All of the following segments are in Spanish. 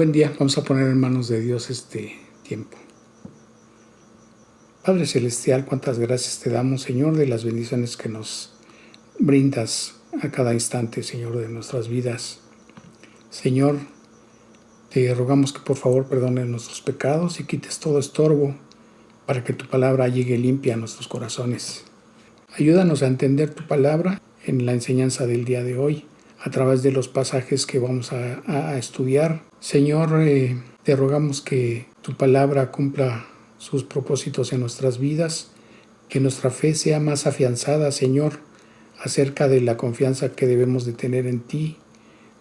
Buen día, vamos a poner en manos de Dios este tiempo. Padre Celestial, cuántas gracias te damos, Señor, de las bendiciones que nos brindas a cada instante, Señor, de nuestras vidas. Señor, te rogamos que por favor perdones nuestros pecados y quites todo estorbo para que tu palabra llegue limpia a nuestros corazones. Ayúdanos a entender tu palabra en la enseñanza del día de hoy, a través de los pasajes que vamos a estudiar. Señor, te rogamos que tu palabra cumpla sus propósitos en nuestras vidas, que nuestra fe sea más afianzada, Señor, acerca de la confianza que debemos de tener en ti,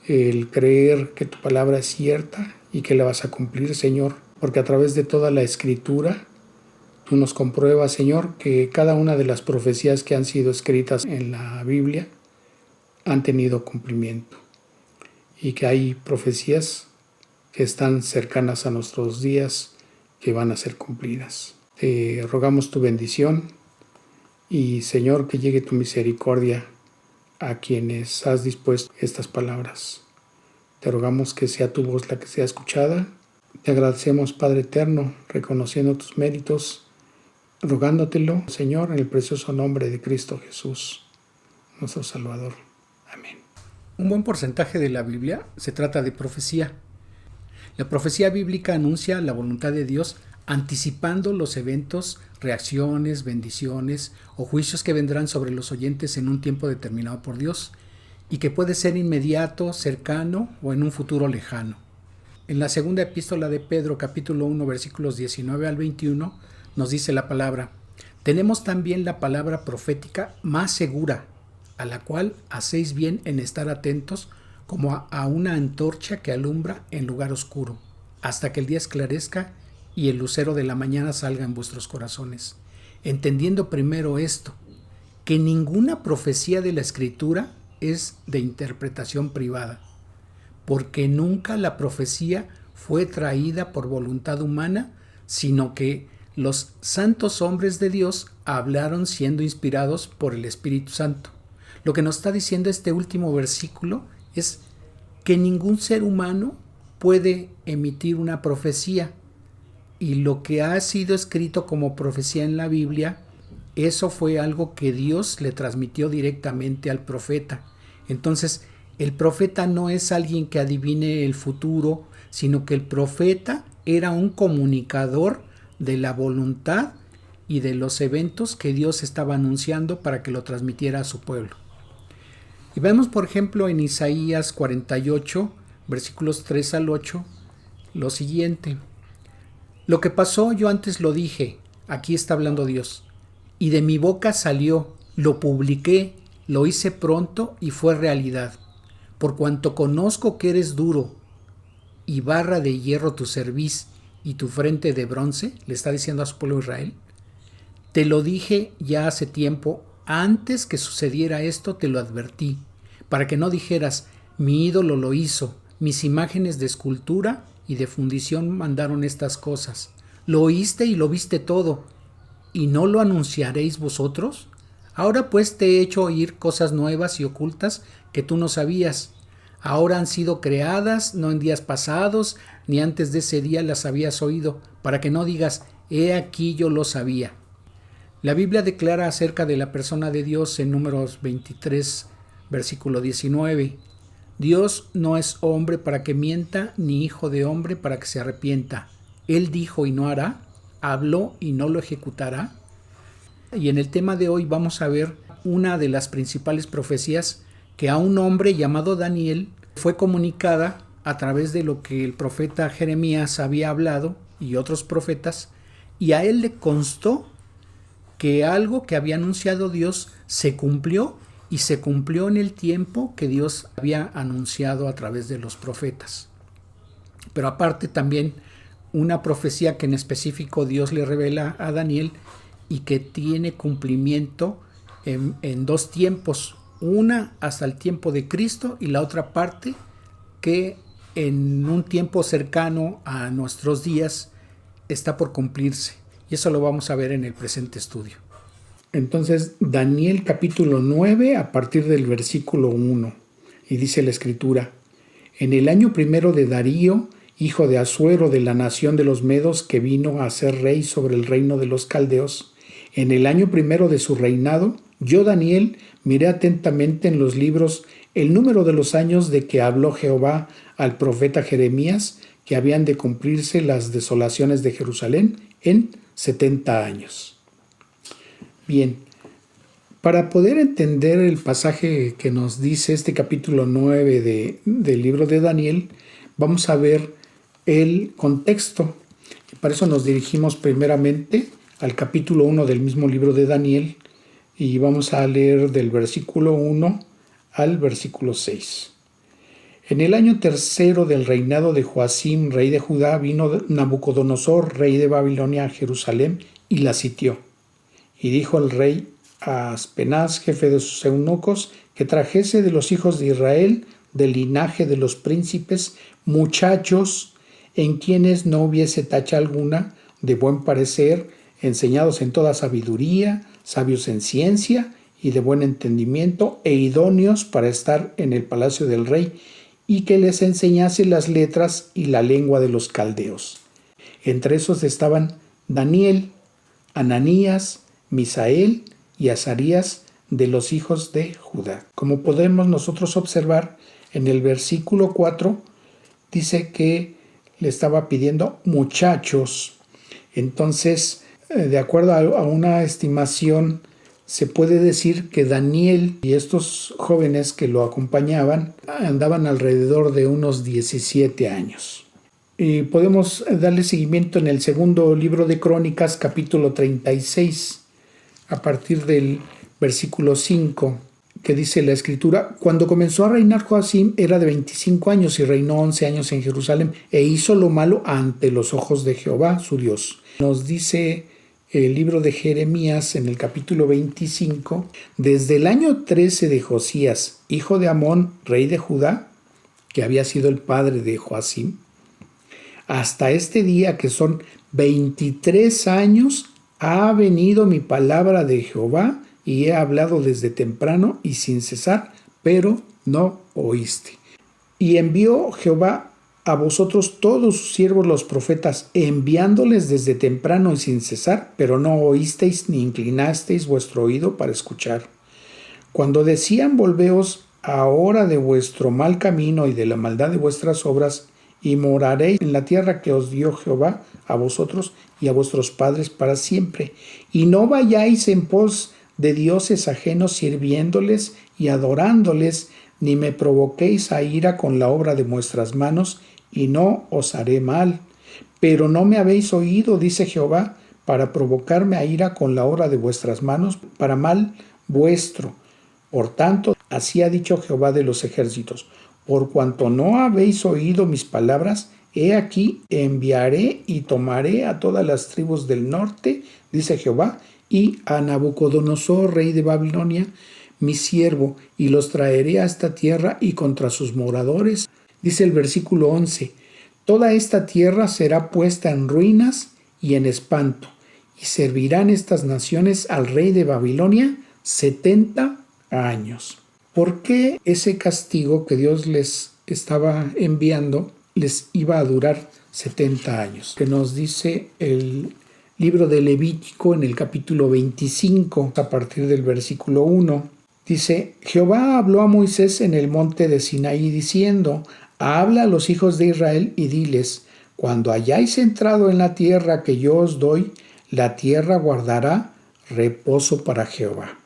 el creer que tu palabra es cierta y que la vas a cumplir, Señor, porque a través de toda la Escritura tú nos compruebas, Señor, que cada una de las profecías que han sido escritas en la Biblia han tenido cumplimiento y que hay profecías que están cercanas a nuestros días que van a ser cumplidas. Te rogamos tu bendición y, Señor, que llegue tu misericordia a quienes has dispuesto estas palabras. Te rogamos que sea tu voz la que sea escuchada. Te agradecemos, Padre eterno, reconociendo tus méritos, rogándotelo, Señor, en el precioso nombre de Cristo Jesús, nuestro Salvador. Amén. Un buen porcentaje de la Biblia se trata de profecía. La profecía bíblica anuncia la voluntad de Dios anticipando los eventos, reacciones, bendiciones o juicios que vendrán sobre los oyentes en un tiempo determinado por Dios y que puede ser inmediato, cercano o en un futuro lejano. En la segunda epístola de Pedro, capítulo 1, versículos 19 al 21, nos dice la palabra: tenemos también la palabra profética más segura, a la cual hacéis bien en estar atentos como a una antorcha que alumbra en lugar oscuro, hasta que el día esclarezca y el lucero de la mañana salga en vuestros corazones. Entendiendo primero esto, que ninguna profecía de la Escritura es de interpretación privada, porque nunca la profecía fue traída por voluntad humana, sino que los santos hombres de Dios hablaron siendo inspirados por el Espíritu Santo. Lo que nos está diciendo este último versículo es que ningún ser humano puede emitir una profecía, y lo que ha sido escrito como profecía en la Biblia, eso fue algo que Dios le transmitió directamente al profeta. Entonces, el profeta no es alguien que adivine el futuro, sino que el profeta era un comunicador de la voluntad y de los eventos que Dios estaba anunciando para que lo transmitiera a su pueblo. Y vemos, por ejemplo, en Isaías 48, versículos 3 al 8, lo siguiente: lo que pasó yo antes lo dije, aquí está hablando Dios, y de mi boca salió, lo publiqué, lo hice pronto y fue realidad. Por cuanto conozco que eres duro y barra de hierro tu cerviz y tu frente de bronce, le está diciendo a su pueblo Israel, te lo dije ya hace tiempo, antes que sucediera esto te lo advertí, para que no dijeras, mi ídolo lo hizo, mis imágenes de escultura y de fundición mandaron estas cosas. Lo oíste y lo viste todo, ¿y no lo anunciaréis vosotros? Ahora pues te he hecho oír cosas nuevas y ocultas que tú no sabías. Ahora han sido creadas, no en días pasados, ni antes de ese día las habías oído, para que no digas, he aquí yo lo sabía. La Biblia declara acerca de la persona de Dios en Números 23, versículo 19. Dios no es hombre para que mienta, ni hijo de hombre para que se arrepienta. Él dijo y no hará, habló y no lo ejecutará. Y en el tema de hoy vamos a ver una de las principales profecías que a un hombre llamado Daniel fue comunicada a través de lo que el profeta Jeremías había hablado y otros profetas, y a él le constó que algo que había anunciado Dios se cumplió, y se cumplió en el tiempo que Dios había anunciado a través de los profetas. Pero aparte también una profecía que en específico Dios le revela a Daniel y que tiene cumplimiento en dos tiempos, una hasta el tiempo de Cristo y la otra parte que en un tiempo cercano a nuestros días está por cumplirse. Y eso lo vamos a ver en el presente estudio. Entonces, Daniel capítulo 9 a partir del versículo 1, y dice la Escritura: en el año primero de Darío, hijo de Asuero de la nación de los Medos, que vino a ser rey sobre el reino de los caldeos, en el año primero de su reinado, yo, Daniel, miré atentamente en los libros el número de los años de que habló Jehová al profeta Jeremías, que habían de cumplirse las desolaciones de Jerusalén en 70 años. Bien, para poder entender el pasaje que nos dice este capítulo 9 del libro de Daniel, vamos a ver el contexto. Y para eso nos dirigimos primeramente al capítulo 1 del mismo libro de Daniel y vamos a leer del versículo 1 al versículo 6. En el año tercero del reinado de Joacim, rey de Judá, vino Nabucodonosor, rey de Babilonia, a Jerusalén y la sitió. Y dijo el rey a Aspenaz, jefe de sus eunucos, que trajese de los hijos de Israel, del linaje de los príncipes, muchachos en quienes no hubiese tacha alguna, de buen parecer, enseñados en toda sabiduría, sabios en ciencia y de buen entendimiento, e idóneos para estar en el palacio del rey, y que les enseñase las letras y la lengua de los caldeos. Entre esos estaban Daniel, Ananías, Misael y Azarías, de los hijos de Judá. Como podemos nosotros observar, en el versículo 4 dice que le estaba pidiendo muchachos. Entonces, de acuerdo a una estimación, se puede decir que Daniel y estos jóvenes que lo acompañaban andaban alrededor de unos 17 años. Y podemos darle seguimiento en el segundo libro de Crónicas, capítulo 36, a partir del versículo 5, que dice la escritura: cuando comenzó a reinar Joacim era de 25 años y reinó 11 años en Jerusalén e hizo lo malo ante los ojos de Jehová su Dios. Nos dice el libro de Jeremías en el capítulo 25: desde el año 13 de Josías, hijo de Amón, rey de Judá, que había sido el padre de Joacim, hasta este día, que son 23 años, ha venido mi palabra de Jehová, y he hablado desde temprano y sin cesar, pero no oíste. Y envió Jehová a vosotros todos sus siervos los profetas, enviándoles desde temprano y sin cesar, pero no oísteis ni inclinasteis vuestro oído para escuchar. Cuando decían: volveos ahora de vuestro mal camino y de la maldad de vuestras obras, y moraréis en la tierra que os dio Jehová a vosotros y a vuestros padres para siempre, y no vayáis en pos de dioses ajenos sirviéndoles y adorándoles, ni me provoquéis a ira con la obra de vuestras manos, y no os haré mal. Pero no me habéis oído, dice Jehová, para provocarme a ira con la obra de vuestras manos, para mal vuestro. Por tanto, así ha dicho Jehová de los ejércitos: por cuanto no habéis oído mis palabras, he aquí enviaré y tomaré a todas las tribus del norte, dice Jehová, y a Nabucodonosor, rey de Babilonia, mi siervo, y los traeré a esta tierra y contra sus moradores. Dice el versículo 11: toda esta tierra será puesta en ruinas y en espanto, y servirán estas naciones al rey de Babilonia 70 años. ¿Por qué ese castigo que Dios les estaba enviando les iba a durar 70 años? Que nos dice el libro de Levítico en el capítulo 25, a partir del versículo 1. Dice: Jehová habló a Moisés en el monte de Sinaí diciendo: habla a los hijos de Israel y diles: cuando hayáis entrado en la tierra que yo os doy, la tierra guardará reposo para Jehová.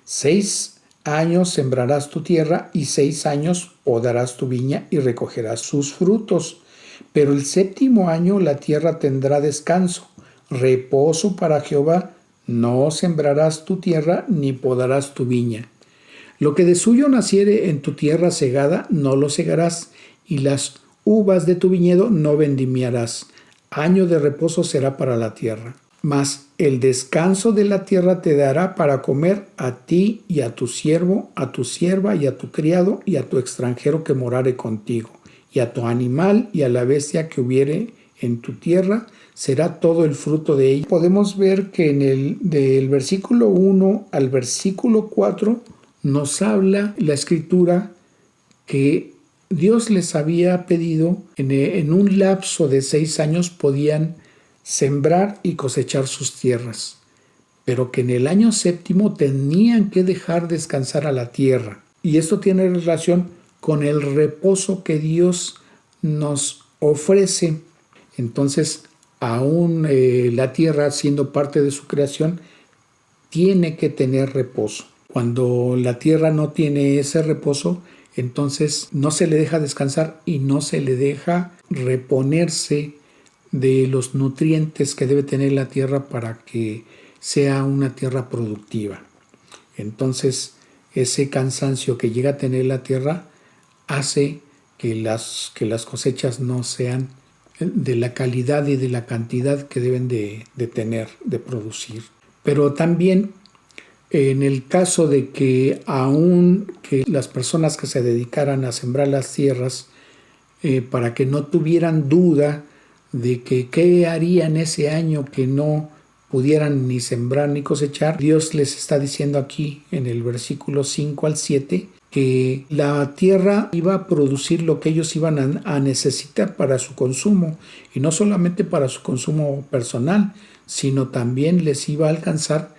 6 años sembrarás tu tierra, y 6 años podarás tu viña y recogerás sus frutos. Pero el 7º año la tierra tendrá descanso, reposo para Jehová. No sembrarás tu tierra ni podarás tu viña. Lo que de suyo naciere en tu tierra segada, no lo segarás, y las uvas de tu viñedo no vendimiarás. Año de reposo será para la tierra. Mas el descanso de la tierra te dará para comer a ti y a tu siervo, a tu sierva y a tu criado y a tu extranjero que morare contigo, y a tu animal y a la bestia que hubiere en tu tierra, será todo el fruto de ella. Podemos ver que del versículo 1 al versículo 4 nos habla la escritura que Dios les había pedido, en un lapso de 6 años podían sembrar y cosechar sus tierras, pero que en el año séptimo tenían que dejar descansar a la tierra. Y esto tiene relación con el reposo que Dios nos ofrece. Entonces, aún la tierra, siendo parte de su creación, tiene que tener reposo. Cuando la tierra no tiene ese reposo, entonces no se le deja descansar y no se le deja reponerse de los nutrientes que debe tener la tierra para que sea una tierra productiva. Entonces, ese cansancio que llega a tener la tierra hace que las cosechas no sean de la calidad y de la cantidad que deben de tener, de producir. Pero también en el caso de que aún que las personas que se dedicaran a sembrar las tierras, para que no tuvieran duda de que qué harían ese año que no pudieran ni sembrar ni cosechar, Dios les está diciendo aquí en el versículo 5 al 7 que la tierra iba a producir lo que ellos iban a necesitar para su consumo, y no solamente para su consumo personal, sino también les iba a alcanzar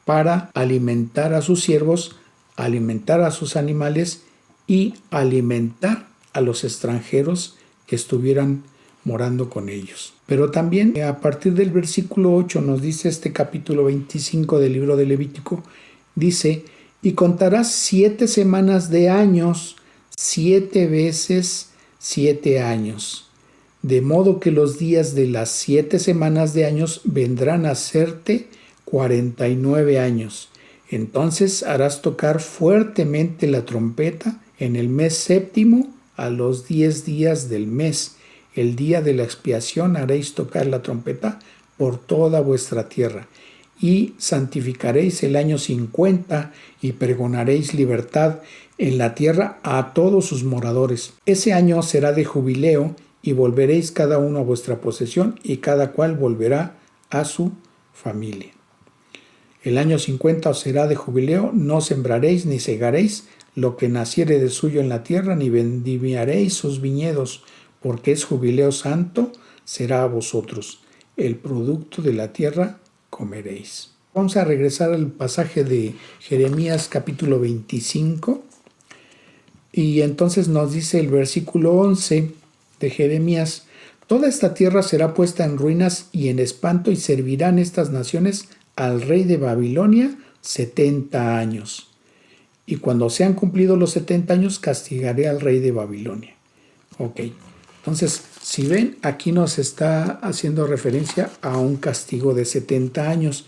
para alimentar a sus siervos, alimentar a sus animales y alimentar a los extranjeros que estuvieran morando con ellos. Pero también a partir del versículo 8 nos dice este capítulo 25 del libro de Levítico, dice: y contarás 7 semanas de años, 7 veces 7 años, de modo que los días de las 7 semanas de años vendrán a serte 49 años. Entonces harás tocar fuertemente la trompeta en el mes séptimo a los 10 días del mes. El día de la expiación haréis tocar la trompeta por toda vuestra tierra. Y santificaréis el año 50 y pregonaréis libertad en la tierra a todos sus moradores. Ese año será de jubileo y volveréis cada uno a vuestra posesión y cada cual volverá a su familia. El año 50 os será de jubileo, no sembraréis ni segaréis lo que naciere de suyo en la tierra, ni vendimiaréis sus viñedos, porque es jubileo santo, será a vosotros. El producto de la tierra comeréis. Vamos a regresar al pasaje de Jeremías capítulo 25, y entonces nos dice el versículo 11 de Jeremías: toda esta tierra será puesta en ruinas y en espanto, y servirán estas naciones al rey de Babilonia 70 años. Y cuando sean cumplidos los 70 años, castigaré al rey de Babilonia. Ok, entonces, si ven, aquí nos está haciendo referencia a un castigo de 70 años.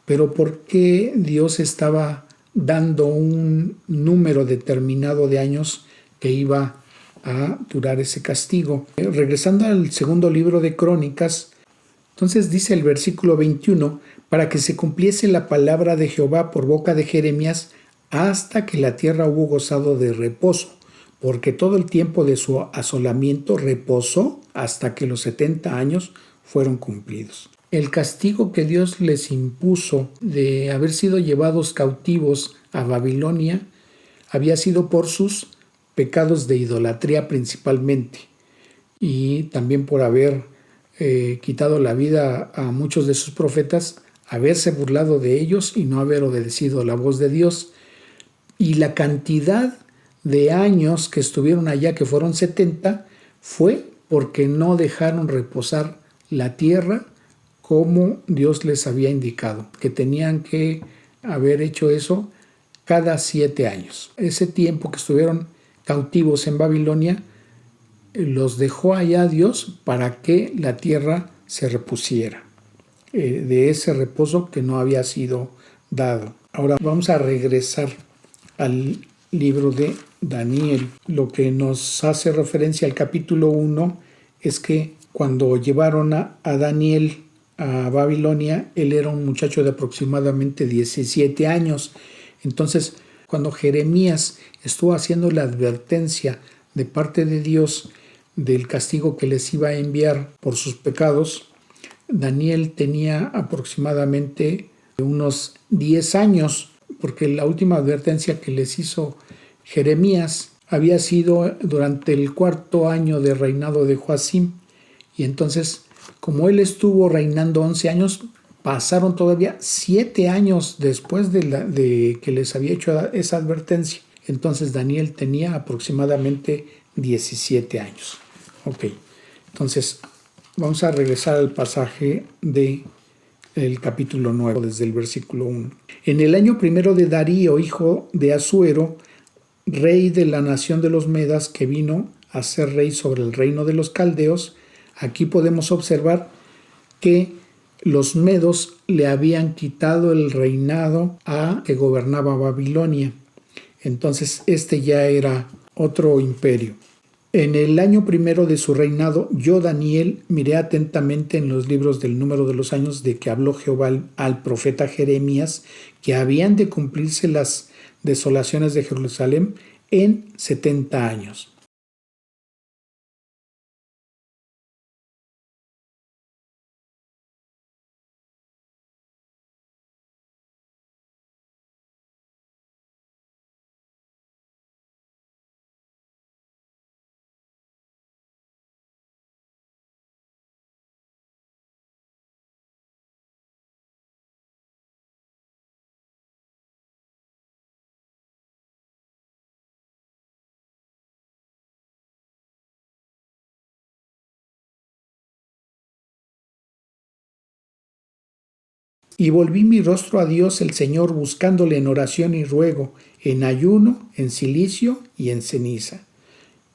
Pero ¿por qué Dios estaba dando un número determinado de años que iba a durar ese castigo? Regresando al segundo libro de Crónicas, entonces dice el versículo 21, para que se cumpliese la palabra de Jehová por boca de Jeremías, hasta que la tierra hubo gozado de reposo, porque todo el tiempo de su asolamiento reposó hasta que los 70 años fueron cumplidos. El castigo que Dios les impuso de haber sido llevados cautivos a Babilonia había sido por sus pecados de idolatría principalmente, y también por haber quitado la vida a muchos de sus profetas, haberse burlado de ellos y no haber obedecido la voz de Dios. Y la cantidad de años que estuvieron allá, que fueron 70, fue porque no dejaron reposar la tierra como Dios les había indicado, que tenían que haber hecho eso cada 7 años. Ese tiempo que estuvieron cautivos en Babilonia, los dejó allá Dios para que la tierra se repusiera de ese reposo que no había sido dado. Ahora vamos a regresar al libro de Daniel. Lo que nos hace referencia al capítulo 1 es que cuando llevaron a Daniel a Babilonia, él era un muchacho de aproximadamente 17 años. Entonces, cuando Jeremías estuvo haciendo la advertencia de parte de Dios del castigo que les iba a enviar por sus pecados, Daniel tenía aproximadamente unos 10 años, porque la última advertencia que les hizo Jeremías había sido durante el 4º año de reinado de Joacim. Y entonces, como él estuvo reinando 11 años, pasaron todavía 7 años después de que les había hecho esa advertencia. Entonces Daniel tenía aproximadamente 17 años. Ok, entonces vamos a regresar al pasaje del capítulo 9, desde el versículo 1. En el año primero de Darío, hijo de Asuero, rey de la nación de los Medas, que vino a ser rey sobre el reino de los caldeos, aquí podemos observar que los medos le habían quitado el reinado a que gobernaba Babilonia. Entonces este ya era otro imperio. En el año primero de su reinado, yo, Daniel, miré atentamente en los libros del número de los años de que habló Jehová al profeta Jeremías, que habían de cumplirse las desolaciones de Jerusalén en 70 años. Y volví mi rostro a Dios el Señor, buscándole en oración y ruego, en ayuno, en cilicio y en ceniza.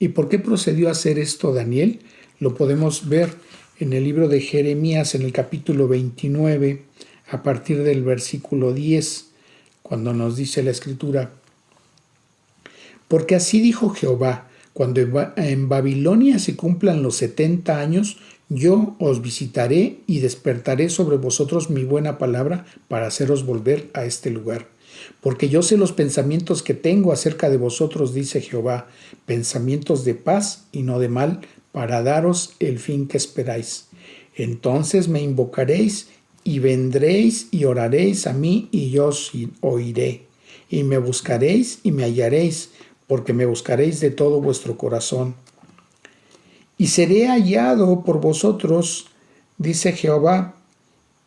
¿Y por qué procedió a hacer esto Daniel? Lo podemos ver en el libro de Jeremías, en el capítulo 29, a partir del versículo 10, cuando nos dice la Escritura: porque así dijo Jehová, cuando en Babilonia se cumplan los 70 años, yo os visitaré y despertaré sobre vosotros mi buena palabra para haceros volver a este lugar. Porque yo sé los pensamientos que tengo acerca de vosotros, dice Jehová, pensamientos de paz y no de mal, para daros el fin que esperáis. Entonces me invocaréis y vendréis y oraréis a mí y yo os oiré. Y me buscaréis y me hallaréis, porque me buscaréis de todo vuestro corazón. Y seré hallado por vosotros, dice Jehová,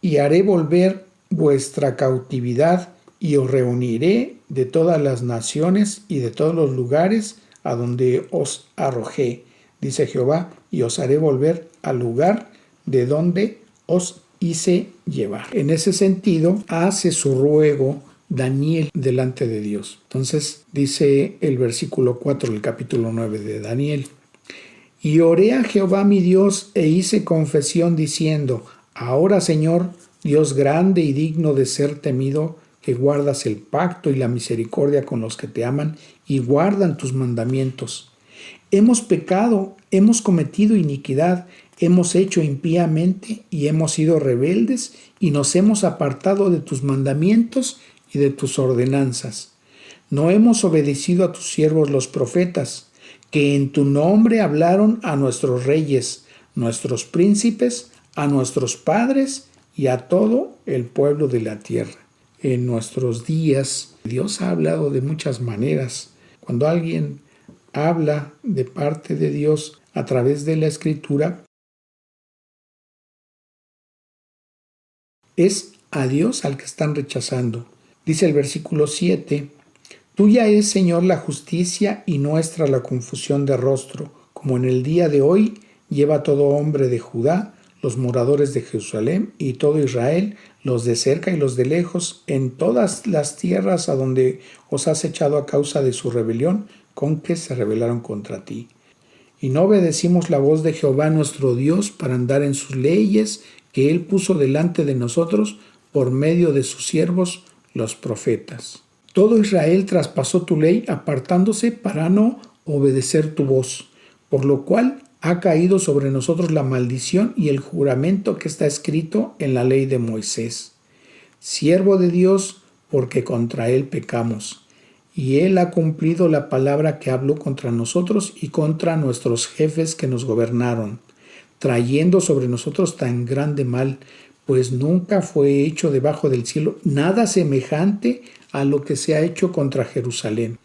y haré volver vuestra cautividad, y os reuniré de todas las naciones y de todos los lugares a donde os arrojé, dice Jehová, y os haré volver al lugar de donde os hice llevar. En ese sentido, hace su ruego Daniel delante de Dios. Entonces dice el versículo 4 del capítulo 9 de Daniel: y oré a Jehová mi Dios e hice confesión diciendo: ahora, Señor, Dios grande y digno de ser temido, que guardas el pacto y la misericordia con los que te aman y guardan tus mandamientos. Hemos pecado, hemos cometido iniquidad, hemos hecho impíamente y hemos sido rebeldes y nos hemos apartado de tus mandamientos y de tus ordenanzas. No hemos obedecido a tus siervos los profetas, que en tu nombre hablaron a nuestros reyes, nuestros príncipes, a nuestros padres y a todo el pueblo de la tierra. En nuestros días, Dios ha hablado de muchas maneras. Cuando alguien habla de parte de Dios a través de la Escritura, es a Dios al que están rechazando. Dice el versículo 7: tuya es, Señor, la justicia y nuestra la confusión de rostro, como en el día de hoy lleva todo hombre de Judá, los moradores de Jerusalén y todo Israel, los de cerca y los de lejos, en todas las tierras a donde os has echado a causa de su rebelión, con que se rebelaron contra ti. Y no obedecimos la voz de Jehová nuestro Dios para andar en sus leyes que él puso delante de nosotros por medio de sus siervos los profetas. Todo Israel traspasó tu ley apartándose para no obedecer tu voz, por lo cual ha caído sobre nosotros la maldición y el juramento que está escrito en la ley de Moisés, siervo de Dios, porque contra él pecamos. Y él ha cumplido la palabra que habló contra nosotros y contra nuestros jefes que nos gobernaron, trayendo sobre nosotros tan grande mal, pues nunca fue hecho debajo del cielo nada semejante a lo que se ha hecho contra Jerusalén.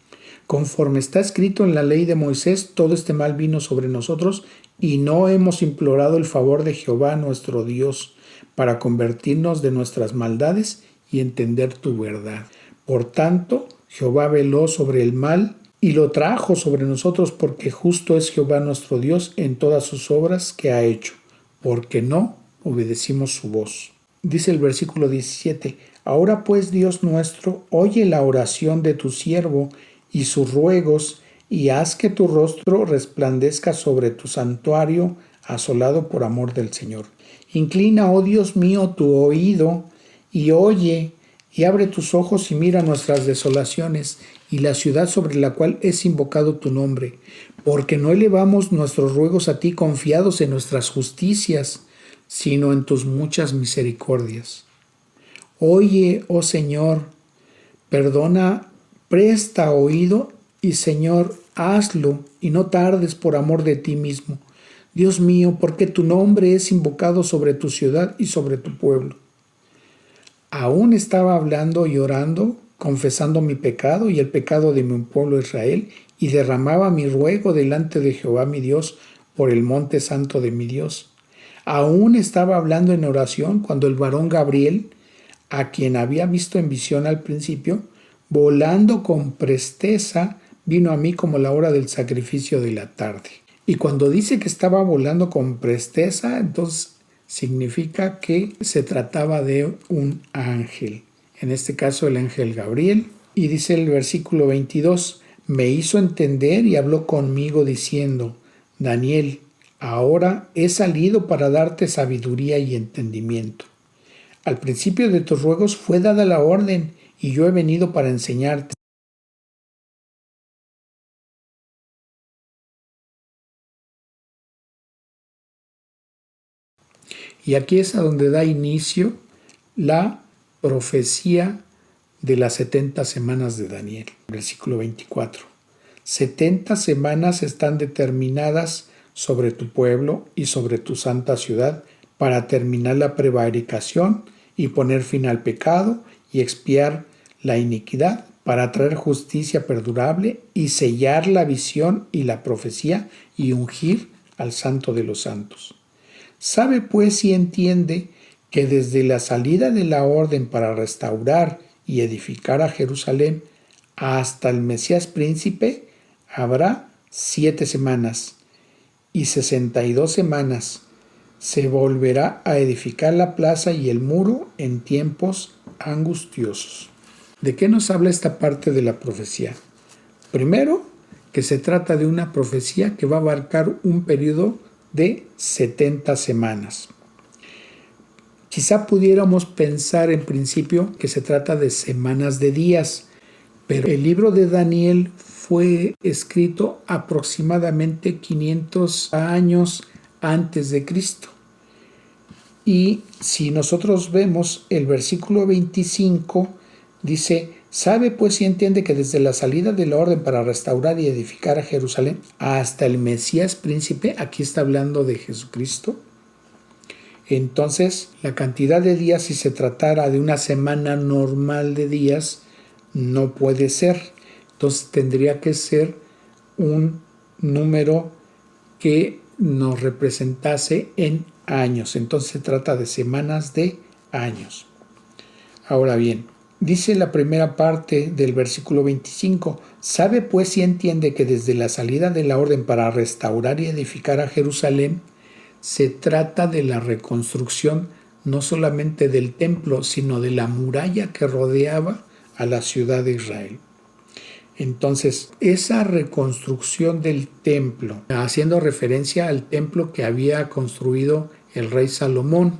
Conforme está escrito en la ley de Moisés, todo este mal vino sobre nosotros y no hemos implorado el favor de Jehová nuestro Dios para convertirnos de nuestras maldades y entender tu verdad. Por tanto, Jehová veló sobre el mal y lo trajo sobre nosotros, porque justo es Jehová nuestro Dios en todas sus obras que ha hecho, porque no obedecimos su voz. Dice el versículo 17, ahora pues, Dios nuestro, oye la oración de tu siervo y sus ruegos, y haz que tu rostro resplandezca sobre tu santuario asolado por amor del Señor. Inclina, oh Dios mío, tu oído y oye, y abre tus ojos y mira nuestras desolaciones y la ciudad sobre la cual es invocado tu nombre, porque no elevamos nuestros ruegos a ti confiados en nuestras justicias, sino en tus muchas misericordias. Oye, oh Señor, perdona, presta oído, y Señor, hazlo, y no tardes por amor de ti mismo. Dios mío, porque tu nombre es invocado sobre tu ciudad y sobre tu pueblo. Aún estaba hablando y orando, confesando mi pecado y el pecado de mi pueblo Israel, y derramaba mi ruego delante de Jehová mi Dios por el monte santo de mi Dios. Aún estaba hablando en oración cuando el varón Gabriel, a quien había visto en visión al principio, volando con presteza, vino a mí como la hora del sacrificio de la tarde. Y cuando dice que estaba volando con presteza, entonces significa que se trataba de un ángel, en este caso el ángel Gabriel. Y dice el versículo 22, me hizo entender y habló conmigo diciendo, Daniel, ahora he salido para darte sabiduría y entendimiento. Al principio de tus ruegos fue dada la orden, y yo he venido para enseñarte. Y aquí es a donde da inicio la profecía de las 70 semanas de Daniel, versículo 24. 70 semanas están determinadas sobre tu pueblo y sobre tu santa ciudad para terminar la prevaricación y poner fin al pecado y expiar la iniquidad, para traer justicia perdurable y sellar la visión y la profecía y ungir al Santo de los Santos. Sabe pues y entiende que desde la salida de la orden para restaurar y edificar a Jerusalén hasta el Mesías príncipe habrá 7 semanas y 62 semanas. Se volverá a edificar la plaza y el muro en tiempos angustiosos. ¿De qué nos habla esta parte de la profecía? Primero, que se trata de una profecía que va a abarcar un periodo de 70 semanas. Quizá pudiéramos pensar en principio que se trata de semanas de días, pero el libro de Daniel fue escrito aproximadamente 500 años antes de Cristo. Y si nosotros vemos el versículo 25, dice, sabe pues y entiende que desde la salida de la orden para restaurar y edificar a Jerusalén hasta el Mesías príncipe, aquí está hablando de Jesucristo. Entonces, la cantidad de días, si se tratara de una semana normal de días, no puede ser. Entonces tendría que ser un número que nos representase en años. Entonces se trata de semanas de años. Ahora bien, dice la primera parte del versículo 25, sabe pues y entiende que desde la salida de la orden para restaurar y edificar a Jerusalén, se trata de la reconstrucción no solamente del templo, sino de la muralla que rodeaba a la ciudad de Israel. Entonces, esa reconstrucción del templo, haciendo referencia al templo que había construido el rey Salomón,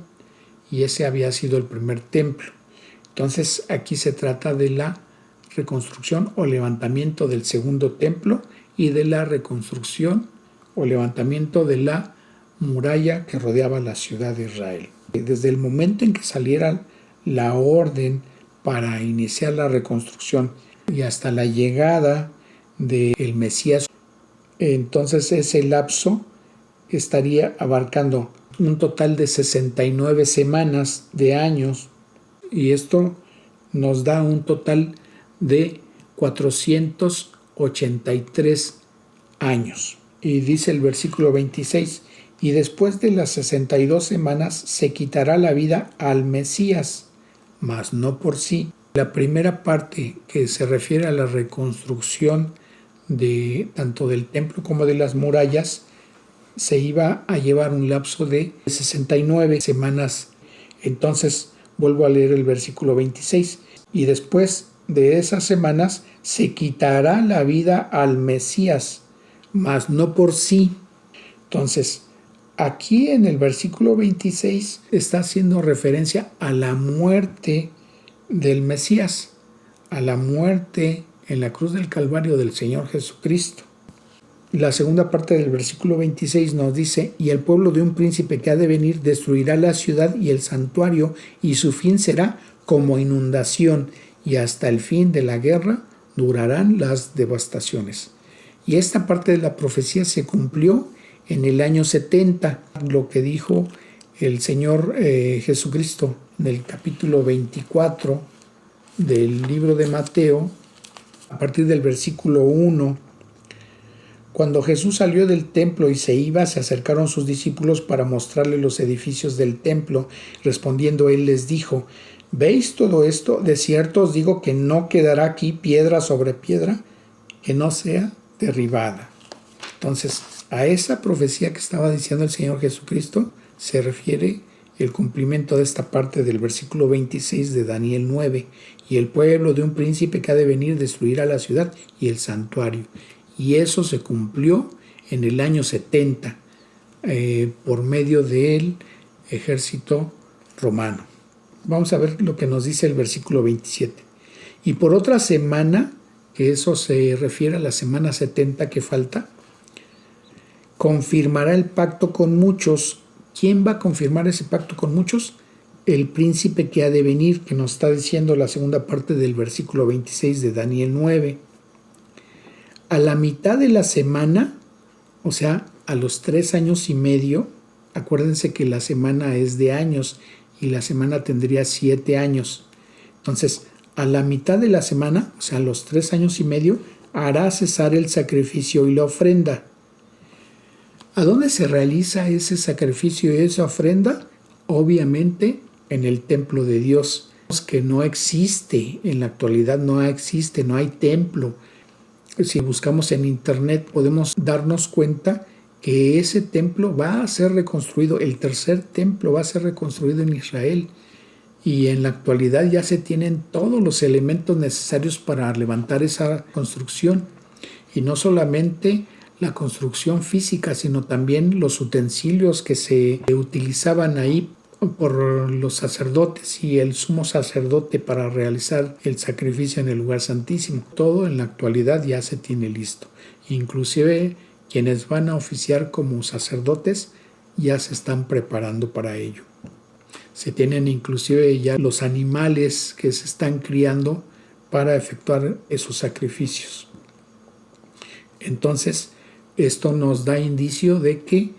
y ese había sido el primer templo. Entonces, aquí se trata de la reconstrucción o levantamiento del segundo templo y de la reconstrucción o levantamiento de la muralla que rodeaba la ciudad de Israel. Desde el momento en que saliera la orden para iniciar la reconstrucción y hasta la llegada del Mesías, entonces ese lapso estaría abarcando un total de 69 semanas de años, y esto nos da un total de 400 83 años. Y dice el versículo 26, y después de las 62 semanas se quitará la vida al Mesías, mas no por sí. La primera parte, que se refiere a la reconstrucción de tanto del templo como de las murallas, se iba a llevar un lapso de 69 semanas. Entonces vuelvo a leer el versículo 26, y después de esas semanas se quitará la vida al Mesías, mas no por sí. Entonces, aquí en el versículo 26 está haciendo referencia a la muerte del Mesías, a la muerte en la cruz del Calvario del Señor Jesucristo. La segunda parte del versículo 26 nos dice, y el pueblo de un príncipe que ha de venir destruirá la ciudad y el santuario, y su fin será como inundación, y hasta el fin de la guerra durarán las devastaciones. Y esta parte de la profecía se cumplió en el año 70, lo que dijo el Señor Jesucristo en el capítulo 24 del libro de Mateo, a partir del versículo 1. Cuando Jesús salió del templo y se iba, se acercaron sus discípulos para mostrarle los edificios del templo. Respondiendo él les dijo, ¿veis todo esto? De cierto os digo que no quedará aquí piedra sobre piedra que no sea derribada. Entonces, a esa profecía que estaba diciendo el Señor Jesucristo se refiere el cumplimiento de esta parte del versículo 26 de Daniel 9. Y el pueblo de un príncipe que ha de venir destruirá la ciudad y el santuario. Y eso se cumplió en el año 70 por medio del ejército romano. Vamos a ver lo que nos dice el versículo 27. Y por otra semana, que eso se refiere a la semana 70 que falta, confirmará el pacto con muchos. ¿Quién va a confirmar ese pacto con muchos? El príncipe que ha de venir, que nos está diciendo la segunda parte del versículo 26 de Daniel 9. A la mitad de la semana, o sea, a los 3 años y medio, acuérdense que la semana es de años y la semana tendría 7 años. Entonces, a la mitad de la semana, o sea, a los 3 años y medio, hará cesar el sacrificio y la ofrenda. ¿A dónde se realiza ese sacrificio y esa ofrenda? Obviamente en el templo de Dios, que no existe, en la actualidad no existe, no hay templo. Si buscamos en internet podemos darnos cuenta que ese templo va a ser reconstruido, el tercer templo va a ser reconstruido en Israel. Y en la actualidad ya se tienen todos los elementos necesarios para levantar esa construcción. Y no solamente la construcción física, sino también los utensilios que se utilizaban ahí por los sacerdotes y el sumo sacerdote para realizar el sacrificio en el lugar santísimo. Todo en la actualidad ya se tiene listo. Inclusive quienes van a oficiar como sacerdotes ya se están preparando para ello. Se tienen inclusive ya los animales que se están criando para efectuar esos sacrificios. Entonces, esto nos da indicio de que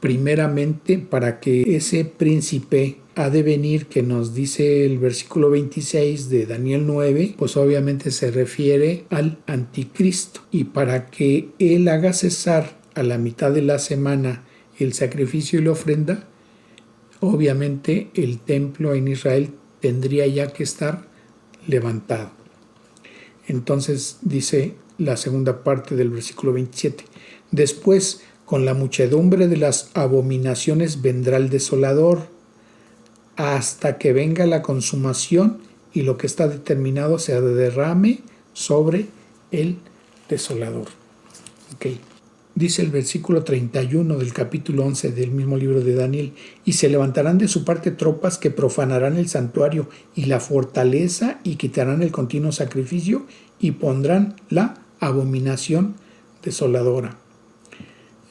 primeramente, para que ese príncipe ha de venir, que nos dice el versículo 26 de Daniel 9, pues obviamente se refiere al anticristo. Y para que él haga cesar a la mitad de la semana el sacrificio y la ofrenda, obviamente el templo en Israel tendría ya que estar levantado. Entonces dice la segunda parte del versículo 27. Después, con la muchedumbre de las abominaciones vendrá el desolador, hasta que venga la consumación y lo que está determinado se derrame sobre el desolador. Okay. Dice el versículo 31 del capítulo 11 del mismo libro de Daniel, y se levantarán de su parte tropas que profanarán el santuario y la fortaleza y quitarán el continuo sacrificio y pondrán la abominación desoladora.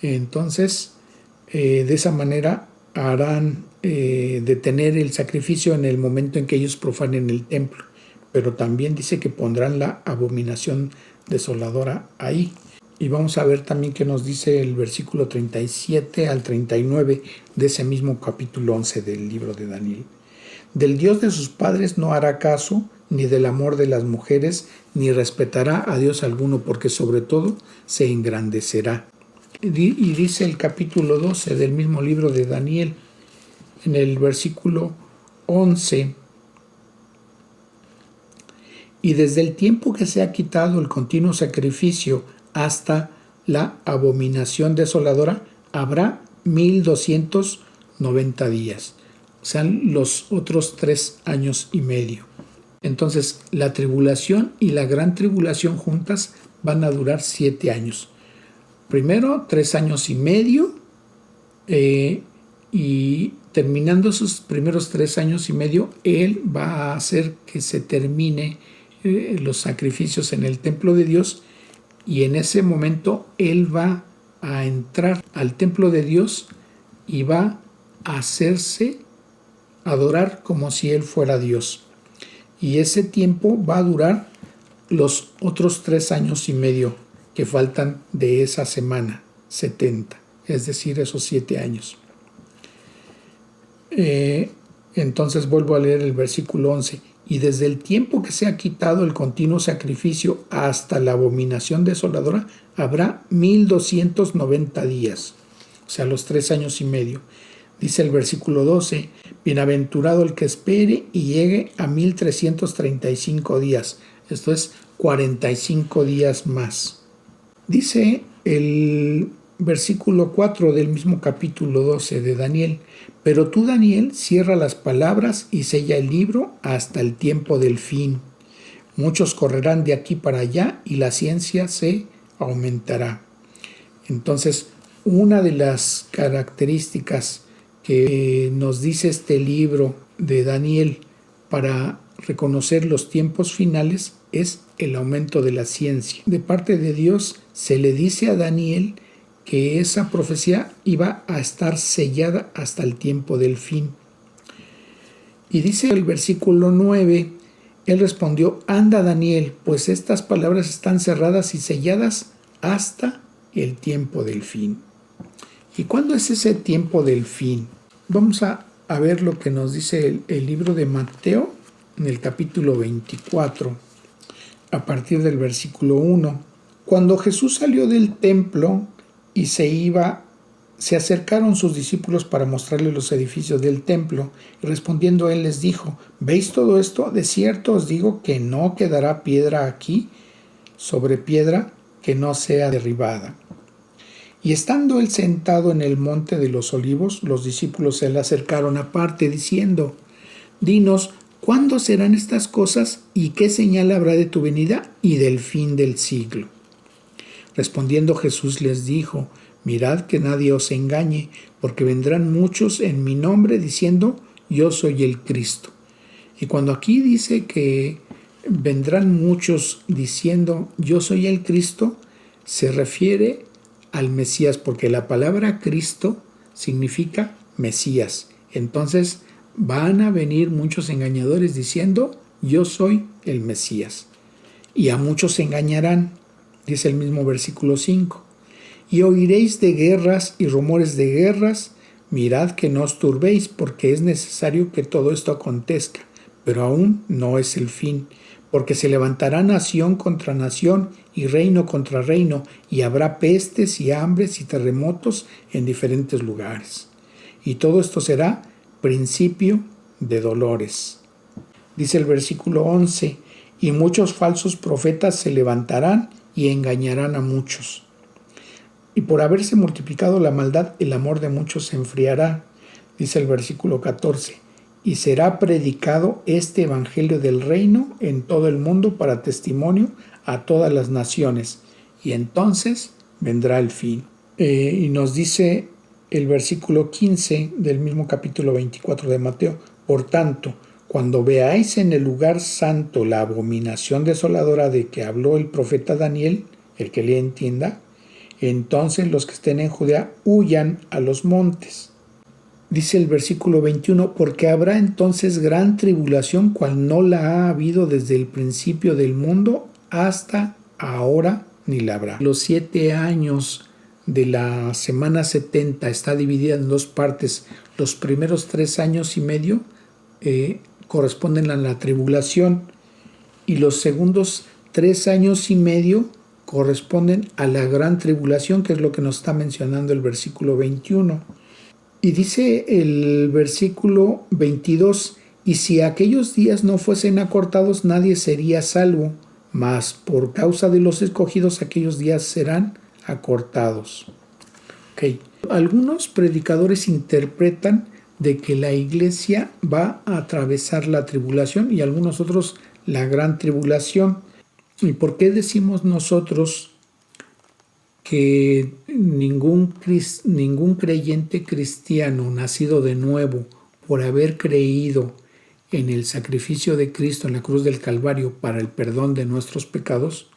Entonces, de esa manera harán detener el sacrificio en el momento en que ellos profanen el templo, pero también dice que pondrán la abominación desoladora ahí. Y vamos a ver también qué nos dice el versículo 37 al 39 de ese mismo capítulo 11 del libro de Daniel. Del Dios de sus padres no hará caso, ni del amor de las mujeres, ni respetará a Dios alguno, porque sobre todo se engrandecerá. Y dice el capítulo 12 del mismo libro de Daniel, en el versículo 11: y desde el tiempo que se ha quitado el continuo sacrificio hasta la abominación desoladora, habrá 1290 días, o sea, los otros 3 años y medio. Entonces, la tribulación y la gran tribulación juntas van a durar 7 años. Primero, 3 años y medio, y terminando esos primeros 3 años y medio, Él va a hacer que se termine los sacrificios en el templo de Dios, y en ese momento Él va a entrar al templo de Dios y va a hacerse adorar como si Él fuera Dios. Y ese tiempo va a durar los otros 3 años y medio que faltan de esa semana 70, es decir, esos 7 años. Entonces vuelvo a leer el versículo 11: y desde el tiempo que se ha quitado el continuo sacrificio hasta la abominación desoladora, habrá 1290 días, o sea, los 3 años y medio. Dice el versículo 12: bienaventurado el que espere y llegue a 1335 días. Esto es 45 días más. Dice el versículo 4 del mismo capítulo 12 de Daniel: pero tú, Daniel, cierra las palabras y sella el libro hasta el tiempo del fin. Muchos correrán de aquí para allá y la ciencia se aumentará. Entonces, una de las características que nos dice este libro de Daniel para reconocer los tiempos finales es el aumento de la ciencia. De parte de Dios se le dice a Daniel que esa profecía iba a estar sellada hasta el tiempo del fin. Y dice el versículo 9: él respondió: anda, Daniel, pues estas palabras están cerradas y selladas hasta el tiempo del fin. ¿Y cuándo es ese tiempo del fin? Vamos a ver lo que nos dice el libro de Mateo en el capítulo 24, a partir del versículo 1. Cuando Jesús salió del templo y se acercaron sus discípulos para mostrarle los edificios del templo, y respondiendo él les dijo: ¿veis todo esto? De cierto os digo que no quedará piedra aquí sobre piedra que no sea derribada. Y estando él sentado en el monte de los olivos, los discípulos se le acercaron aparte, diciendo: dinos, ¿cuándo serán estas cosas y qué señal habrá de tu venida y del fin del siglo? Respondiendo Jesús les dijo: mirad que nadie os engañe, porque vendrán muchos en mi nombre diciendo: yo soy el Cristo. Y cuando aquí dice que vendrán muchos diciendo: yo soy el Cristo, se refiere al Mesías, porque la palabra Cristo significa Mesías. Entonces van a venir muchos engañadores diciendo: yo soy el Mesías. Y a muchos engañarán, dice el mismo versículo 5. Y oiréis de guerras y rumores de guerras. Mirad que no os turbéis, porque es necesario que todo esto acontezca, pero aún no es el fin, porque se levantará nación contra nación y reino contra reino, y habrá pestes y hambres y terremotos en diferentes lugares. Y todo esto será principio de dolores. Dice el versículo 11: y muchos falsos profetas se levantarán y engañarán a muchos. Y por haberse multiplicado la maldad, el amor de muchos se enfriará. Dice el versículo 14: y será predicado este evangelio del reino en todo el mundo para testimonio a todas las naciones, y entonces vendrá el fin. Y nos dice el versículo 15 del mismo capítulo 24 de Mateo: por tanto, cuando veáis en el lugar santo la abominación desoladora de que habló el profeta Daniel, el que le entienda, entonces los que estén en Judea huyan a los montes. Dice el versículo 21: porque habrá entonces gran tribulación, cual no la ha habido desde el principio del mundo hasta ahora, ni la habrá. Los 7 años de la semana 70 está dividida en 2 partes. Los primeros 3 años y medio corresponden a la tribulación, y los segundos 3 años y medio corresponden a la gran tribulación, que es lo que nos está mencionando el versículo 21. Y dice el versículo 22, y si aquellos días no fuesen acortados, nadie sería salvo, mas por causa de los escogidos aquellos días serán acortados. Okay. Algunos predicadores interpretan de que la iglesia va a atravesar la tribulación y algunos otros la gran tribulación. ¿Y por qué decimos nosotros que ningún creyente cristiano nacido de nuevo por haber creído en el sacrificio de Cristo en la cruz del Calvario para el perdón de nuestros pecados?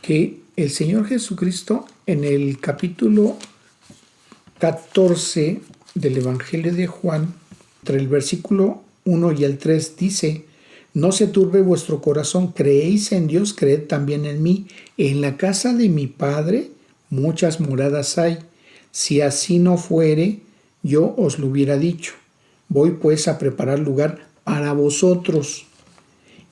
Que el Señor Jesucristo en el capítulo 14 del Evangelio de Juan, entre el versículo 1 y el 3 dice: no se turbe vuestro corazón, creéis en Dios, creed también en mí. En la casa de mi Padre muchas moradas hay. Si así no fuere, yo os lo hubiera dicho. Voy pues a preparar lugar para vosotros.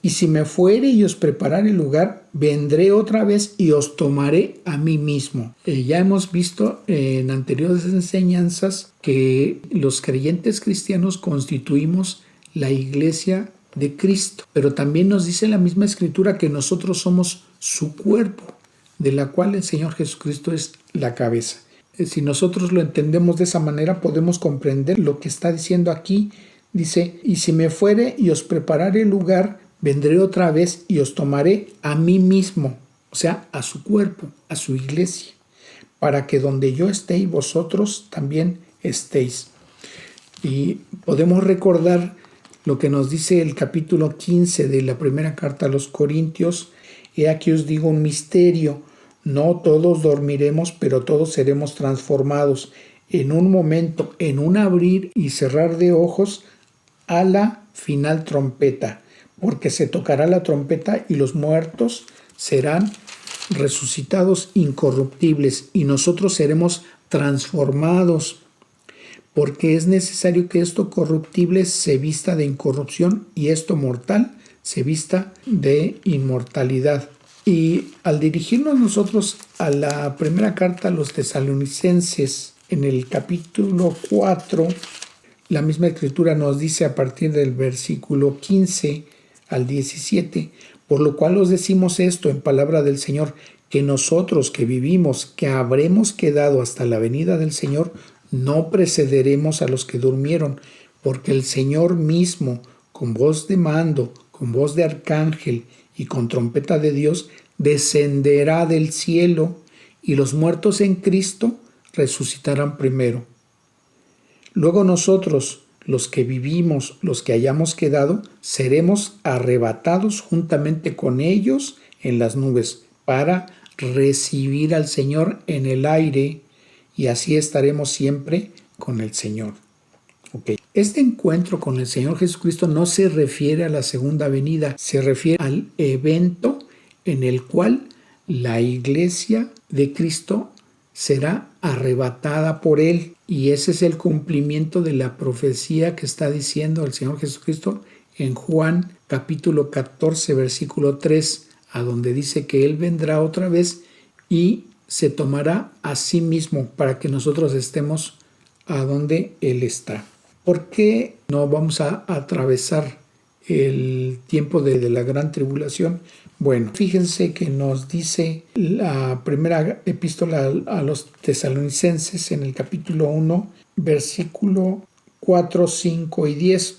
Y si me fuere y os preparare el lugar, vendré otra vez y os tomaré a mí mismo. Ya hemos visto en anteriores enseñanzas que los creyentes cristianos constituimos la iglesia de Cristo, pero también nos dice la misma escritura que nosotros somos su cuerpo, de la cual el Señor Jesucristo es la cabeza. Si nosotros lo entendemos de esa manera, podemos comprender lo que está diciendo aquí. Dice: y si me fuere y os preparare el lugar, vendré otra vez y os tomaré a mí mismo, o sea, a su cuerpo, a su iglesia, para que donde yo esté vosotros también estéis. Y podemos recordar lo que nos dice el capítulo 15 de la primera carta a los Corintios: he aquí os digo un misterio, no todos dormiremos, pero todos seremos transformados en un momento, en un abrir y cerrar de ojos, a la final trompeta, porque se tocará la trompeta y los muertos serán resucitados incorruptibles y nosotros seremos transformados, porque es necesario que esto corruptible se vista de incorrupción y esto mortal se vista de inmortalidad. Y al dirigirnos nosotros a la primera carta a los tesalonicenses, en el capítulo 4, la misma escritura nos dice a partir del versículo 15 al 17, por lo cual os decimos esto en palabra del Señor, que nosotros que vivimos, que habremos quedado hasta la venida del Señor, no precederemos a los que durmieron, porque el Señor mismo, con voz de mando, con voz de arcángel y con trompeta de Dios, descenderá del cielo, y los muertos en Cristo resucitarán primero. Luego nosotros, los que vivimos, los que hayamos quedado, seremos arrebatados juntamente con ellos en las nubes para recibir al Señor en el aire, y así estaremos siempre con el Señor. Okay. Este encuentro con el Señor Jesucristo no se refiere a la segunda venida, se refiere al evento en el cual la iglesia de Cristo será arrebatada por Él. Y ese es el cumplimiento de la profecía que está diciendo el Señor Jesucristo en Juan capítulo 14, versículo 3, a donde dice que Él vendrá otra vez y se tomará a sí mismo para que nosotros estemos a donde Él está. ¿Por qué no vamos a atravesar el tiempo de la gran tribulación? Bueno, fíjense que nos dice la primera epístola a los tesalonicenses en el capítulo 1, versículo 4, 5 y 10.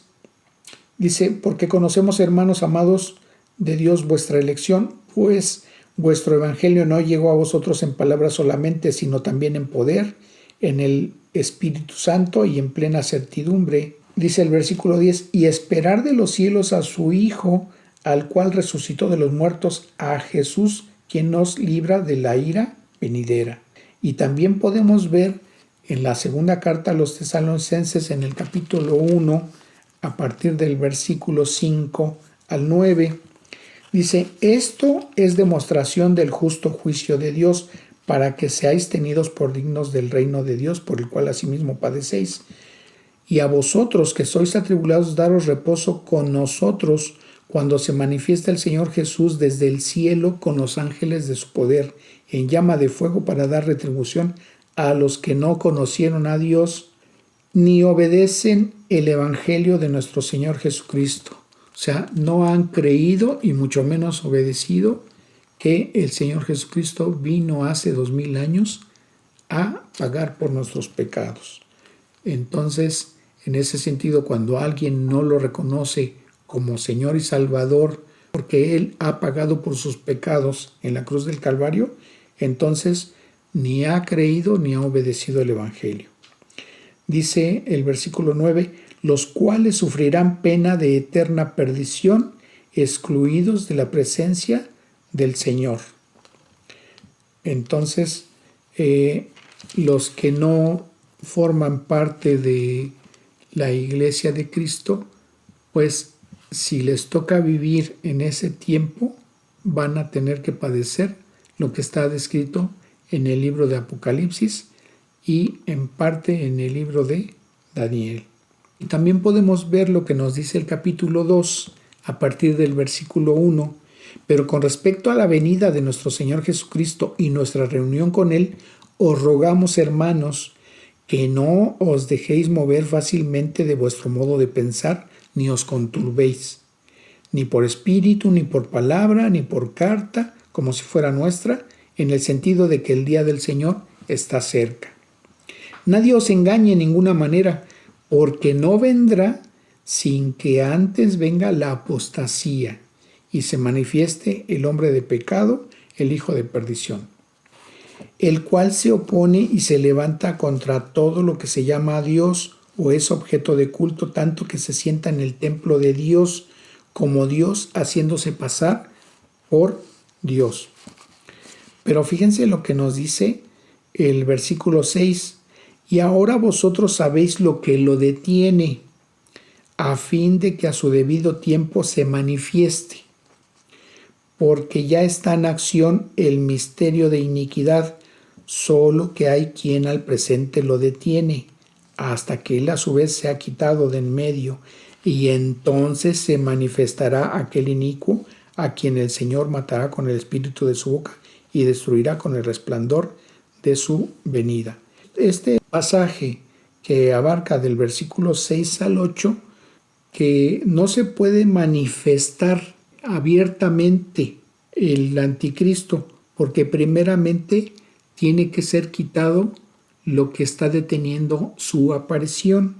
Dice: porque conocemos, hermanos amados de Dios, vuestra elección, pues vuestro evangelio no llegó a vosotros en palabras solamente, sino también en poder, en el Espíritu Santo y en plena certidumbre. Dice el versículo 10: y esperar de los cielos a su Hijo, al cual resucitó de los muertos, a Jesús, quien nos libra de la ira venidera. Y también podemos ver en la segunda carta a los tesalonicenses, en el capítulo 1, a partir del versículo 5 al 9, dice: esto es demostración del justo juicio de Dios, para que seáis tenidos por dignos del reino de Dios, por el cual asimismo padecéis. Y a vosotros que sois atribulados, daros reposo con nosotros, cuando se manifiesta el Señor Jesús desde el cielo con los ángeles de su poder, en llama de fuego para dar retribución a los que no conocieron a Dios ni obedecen el Evangelio de nuestro Señor Jesucristo. O sea, no han creído y mucho menos obedecido que el Señor Jesucristo vino hace 2000 años a pagar por nuestros pecados. Entonces, en ese sentido, cuando alguien no lo reconoce como Señor y Salvador, porque Él ha pagado por sus pecados en la cruz del Calvario, entonces ni ha creído ni ha obedecido el Evangelio. Dice el versículo 9, los cuales sufrirán pena de eterna perdición, excluidos de la presencia del Señor. Entonces, los que no forman parte de la Iglesia de Cristo, pues si les toca vivir en ese tiempo, van a tener que padecer lo que está descrito en el libro de Apocalipsis y en parte en el libro de Daniel. Y también podemos ver lo que nos dice el capítulo 2 a partir del versículo 1. Pero con respecto a la venida de nuestro Señor Jesucristo y nuestra reunión con Él, os rogamos, hermanos, que no os dejéis mover fácilmente de vuestro modo de pensar, ni os conturbéis, ni por espíritu, ni por palabra, ni por carta, como si fuera nuestra, en el sentido de que el día del Señor está cerca. Nadie os engañe en ninguna manera, porque no vendrá sin que antes venga la apostasía y se manifieste el hombre de pecado, el hijo de perdición, el cual se opone y se levanta contra todo lo que se llama a Dios o es objeto de culto, tanto que se sienta en el templo de Dios como Dios, haciéndose pasar por Dios. Pero fíjense lo que nos dice el versículo 6. Y ahora vosotros sabéis lo que lo detiene, a fin de que a su debido tiempo se manifieste, porque ya está en acción el misterio de iniquidad, solo que hay quien al presente lo detiene, hasta que él a su vez se ha quitado de en medio, y entonces se manifestará aquel inicuo, a quien el Señor matará con el espíritu de su boca y destruirá con el resplandor de su venida. Este pasaje que abarca del versículo 6 al 8, que no se puede manifestar abiertamente el anticristo, porque primeramente tiene que ser quitado lo que está deteniendo su aparición.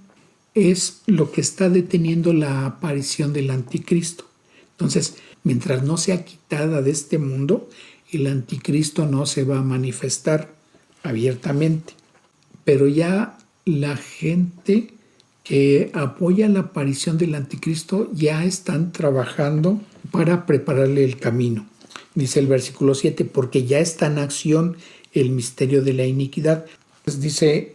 Es lo que está deteniendo la aparición del anticristo. Entonces, mientras no sea quitada de este mundo, el anticristo no se va a manifestar abiertamente. Pero ya la gente que apoya la aparición del anticristo ya están trabajando para prepararle el camino. Dice el versículo 7, porque ya está en acción el misterio de la iniquidad. Pues dice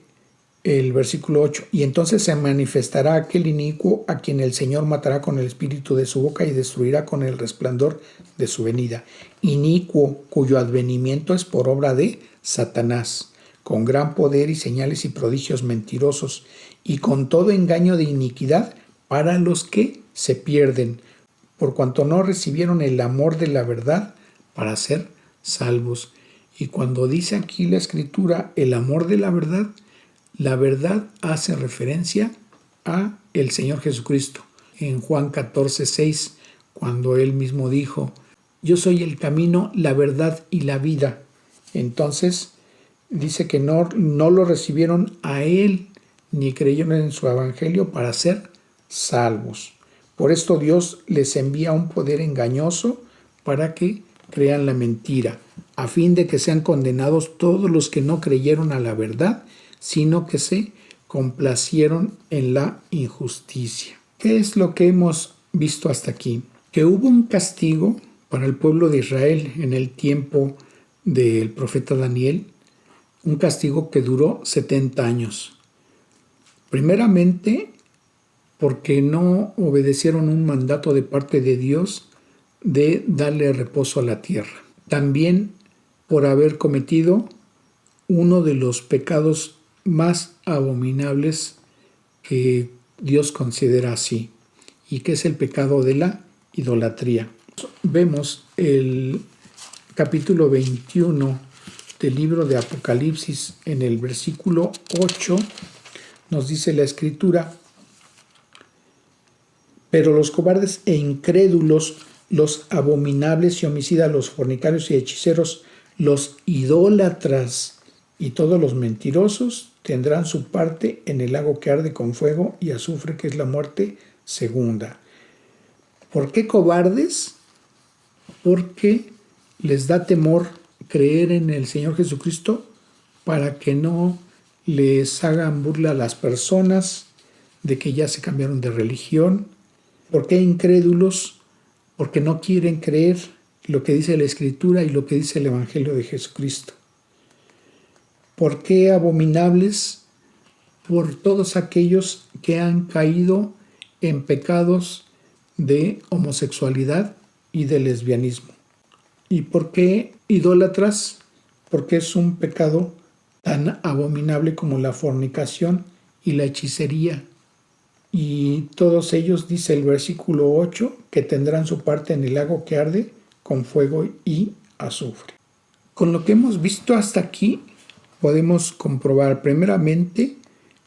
el versículo 8, y entonces se manifestará aquel inicuo a quien el Señor matará con el espíritu de su boca y destruirá con el resplandor de su venida. Inicuo cuyo advenimiento es por obra de Satanás, con gran poder y señales y prodigios mentirosos, y con todo engaño de iniquidad para los que se pierden, por cuanto no recibieron el amor de la verdad para ser salvos. Y cuando dice aquí la Escritura el amor de la verdad hace referencia a el Señor Jesucristo. En Juan 14:6, cuando Él mismo dijo, yo soy el camino, la verdad y la vida. Entonces, dice que no lo recibieron a Él, ni creyeron en su evangelio para ser salvos. Por esto Dios les envía un poder engañoso para que crean la mentira, a fin de que sean condenados todos los que no creyeron a la verdad, sino que se complacieron en la injusticia. ¿Qué es lo que hemos visto hasta aquí? Que hubo un castigo para el pueblo de Israel en el tiempo del profeta Daniel, un castigo que duró 70 años. Primeramente, porque no obedecieron un mandato de parte de Dios de darle reposo a la tierra. También por haber cometido uno de los pecados más abominables que Dios considera así, y que es el pecado de la idolatría. Vemos el capítulo 21 del libro de Apocalipsis, en el versículo 8, nos dice la Escritura: pero los cobardes e incrédulos, los abominables y homicidas, los fornicarios y hechiceros, los idólatras y todos los mentirosos tendrán su parte en el lago que arde con fuego y azufre, que es la muerte segunda. ¿Por qué cobardes? Porque les da temor creer en el Señor Jesucristo, para que no les hagan burla a las personas de que ya se cambiaron de religión. ¿Por qué incrédulos? Porque no quieren creer lo que dice la Escritura y lo que dice el Evangelio de Jesucristo. ¿Por qué abominables? Por todos aquellos que han caído en pecados de homosexualidad y de lesbianismo. ¿Y por qué idólatras? Porque es un pecado tan abominable como la fornicación y la hechicería. Y todos ellos, dice el versículo 8, que tendrán su parte en el lago que arde con fuego y azufre. Con lo que hemos visto hasta aquí, podemos comprobar primeramente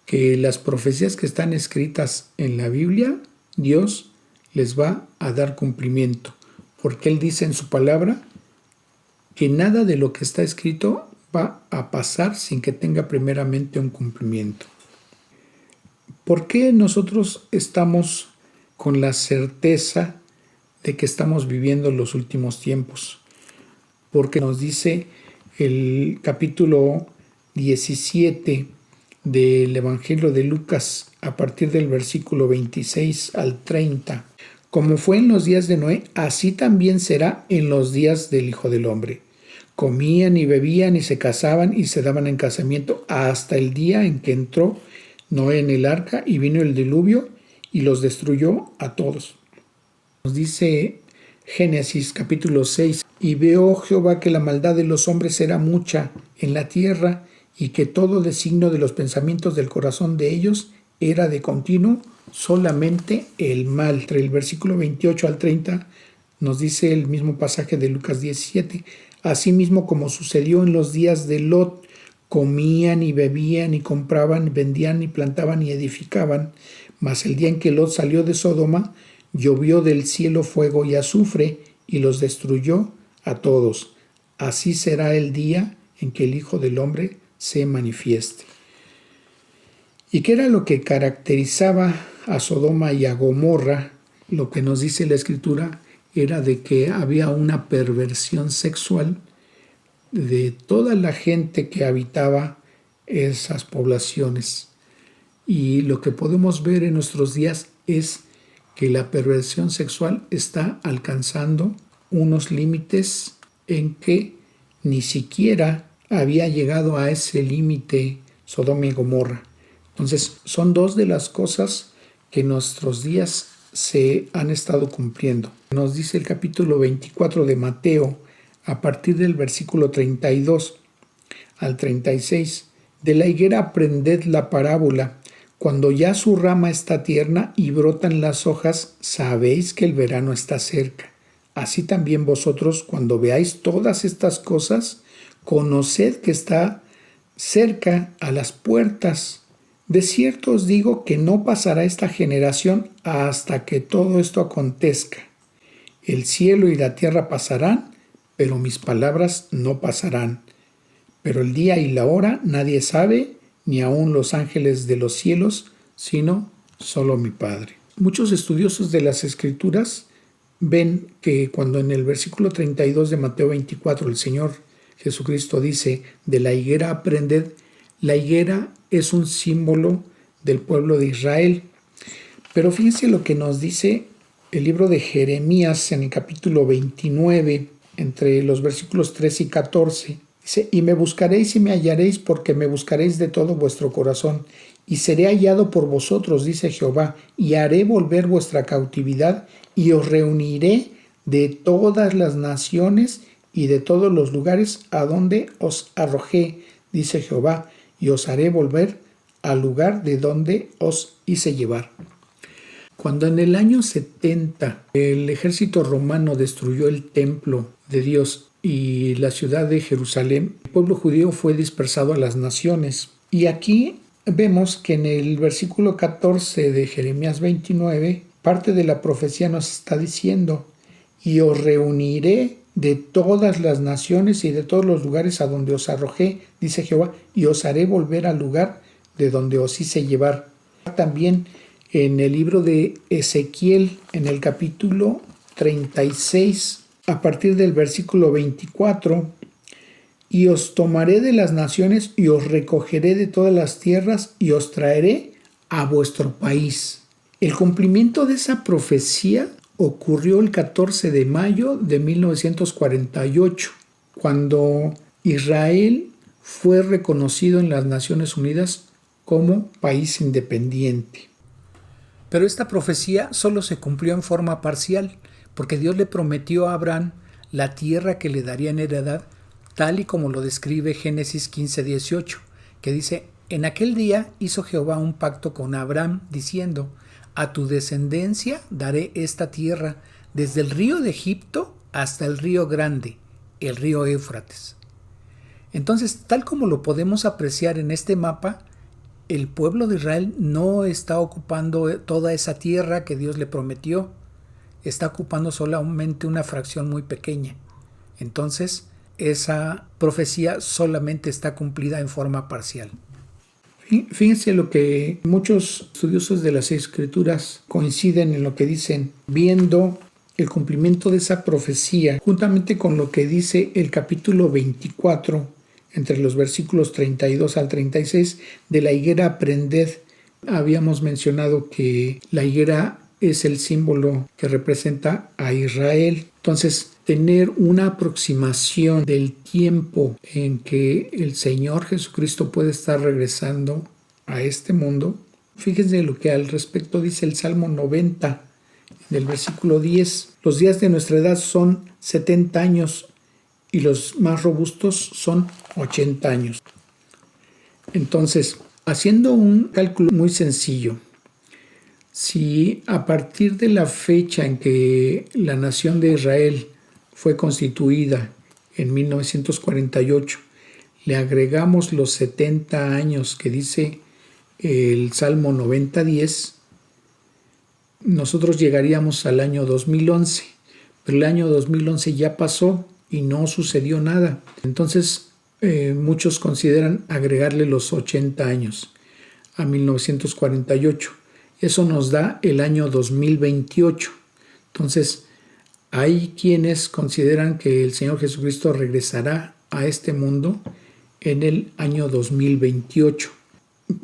que las profecías que están escritas en la Biblia, Dios les va a dar cumplimiento, porque Él dice en su palabra que nada de lo que está escrito va a pasar sin que tenga primeramente un cumplimiento. ¿Por qué nosotros estamos con la certeza de que estamos viviendo los últimos tiempos? Porque nos dice el capítulo 17 del Evangelio de Lucas, a partir del versículo 26 al 30. Como fue en los días de Noé, así también será en los días del Hijo del Hombre. Comían y bebían y se casaban y se daban en casamiento hasta el día en que entró Noé en el arca y vino el diluvio y los destruyó a todos. Nos dice Génesis capítulo 6: y vio Jehová que la maldad de los hombres era mucha en la tierra, y que todo designio de los pensamientos del corazón de ellos era de continuo solamente el mal. Entre el versículo 28 al 30 nos dice el mismo pasaje de Lucas 17: asimismo como sucedió en los días de Lot, comían y bebían y compraban, vendían y plantaban y edificaban. Mas el día en que Lot salió de Sodoma, llovió del cielo fuego y azufre y los destruyó a todos. Así será el día en que el Hijo del Hombre se manifieste. ¿Y qué era lo que caracterizaba a Sodoma y a Gomorra? Lo que nos dice la Escritura era de que había una perversión sexual de toda la gente que habitaba esas poblaciones. Y lo que podemos ver en nuestros días es que la perversión sexual está alcanzando unos límites en que ni siquiera había llegado a ese límite Sodoma y Gomorra. Entonces, son dos de las cosas que en nuestros días se han estado cumpliendo. Nos dice el capítulo 24 de Mateo, a partir del versículo 32 al 36: de la higuera aprended la parábola. Cuando ya su rama está tierna y brotan las hojas, sabéis que el verano está cerca. Así también vosotros, cuando veáis todas estas cosas, conoced que está cerca a las puertas. De cierto os digo que no pasará esta generación hasta que todo esto acontezca. El cielo y la tierra pasarán, pero mis palabras no pasarán. Pero el día y la hora nadie sabe, ni aun los ángeles de los cielos, sino solo mi Padre. Muchos estudiosos de las Escrituras ven que cuando en el versículo 32 de Mateo 24 el Señor Jesucristo dice: de la higuera aprended, la higuera es un símbolo del pueblo de Israel. Pero fíjense lo que nos dice el libro de Jeremías en el capítulo 29, entre los versículos 3 y 14. Dice: y me buscaréis y me hallaréis, porque me buscaréis de todo vuestro corazón, y seré hallado por vosotros, dice Jehová, y haré volver vuestra cautividad, y os reuniré de todas las naciones y de todos los lugares a donde os arrojé, dice Jehová, y os haré volver al lugar de donde os hice llevar. Cuando en el año 70 el ejército romano destruyó el templo de Dios y la ciudad de Jerusalén, el pueblo judío fue dispersado a las naciones. Y aquí vemos que en el versículo 14 de Jeremías 29, parte de la profecía nos está diciendo: y os reuniré de todas las naciones y de todos los lugares a donde os arrojé, dice Jehová, y os haré volver al lugar de donde os hice llevar. También en el libro de Ezequiel, en el capítulo 36, a partir del versículo 24, y os tomaré de las naciones y os recogeré de todas las tierras y os traeré a vuestro país. El cumplimiento de esa profecía ocurrió el 14 de mayo de 1948, cuando Israel fue reconocido en las Naciones Unidas como país independiente. Pero esta profecía solo se cumplió en forma parcial, porque Dios le prometió a Abraham la tierra que le daría en heredad, tal y como lo describe Génesis 15:18, que dice: en aquel día hizo Jehová un pacto con Abraham, diciendo: a tu descendencia daré esta tierra, desde el río de Egipto hasta el río grande, el río Éufrates. Entonces, tal como lo podemos apreciar en este mapa, el pueblo de Israel no está ocupando toda esa tierra que Dios le prometió, está ocupando solamente una fracción muy pequeña. Entonces, esa profecía solamente está cumplida en forma parcial. Fíjense lo que muchos estudiosos de las Escrituras coinciden en lo que dicen, viendo el cumplimiento de esa profecía, juntamente con lo que dice el capítulo 24, entre los versículos 32 al 36, de la higuera aprended. Habíamos mencionado que la higuera es el símbolo que representa a Israel. Entonces, tener una aproximación del tiempo en que el Señor Jesucristo puede estar regresando a este mundo. Fíjense lo que al respecto dice el Salmo 90, del versículo 10. Los días de nuestra edad son 70 años y los más robustos son 80 años. Entonces, haciendo un cálculo muy sencillo, si a partir de la fecha en que la nación de Israel fue constituida en 1948, le agregamos los 70 años que dice el Salmo 90:10, nosotros llegaríamos al año 2011, pero el año 2011 ya pasó y no sucedió nada. Entonces, muchos consideran agregarle los 80 años a 1948. Eso nos da el año 2028. Entonces, hay quienes consideran que el Señor Jesucristo regresará a este mundo en el año 2028.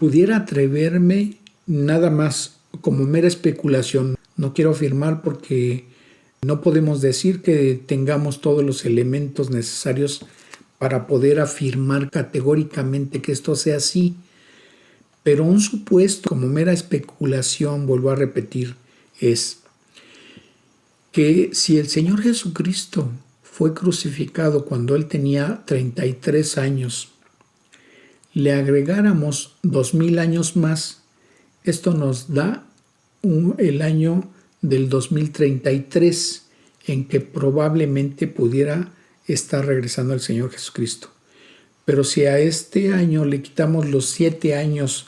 Pudiera atreverme nada más como mera especulación. No quiero afirmar porque no podemos decir que tengamos todos los elementos necesarios para poder afirmar categóricamente que esto sea así. Pero un supuesto, como mera especulación, vuelvo a repetir, es que si el Señor Jesucristo fue crucificado cuando Él tenía 33 años, le agregáramos 2000 años más, esto nos da el año del 2033, en que probablemente pudiera estar regresando el Señor Jesucristo. Pero si a este año le quitamos los 7 años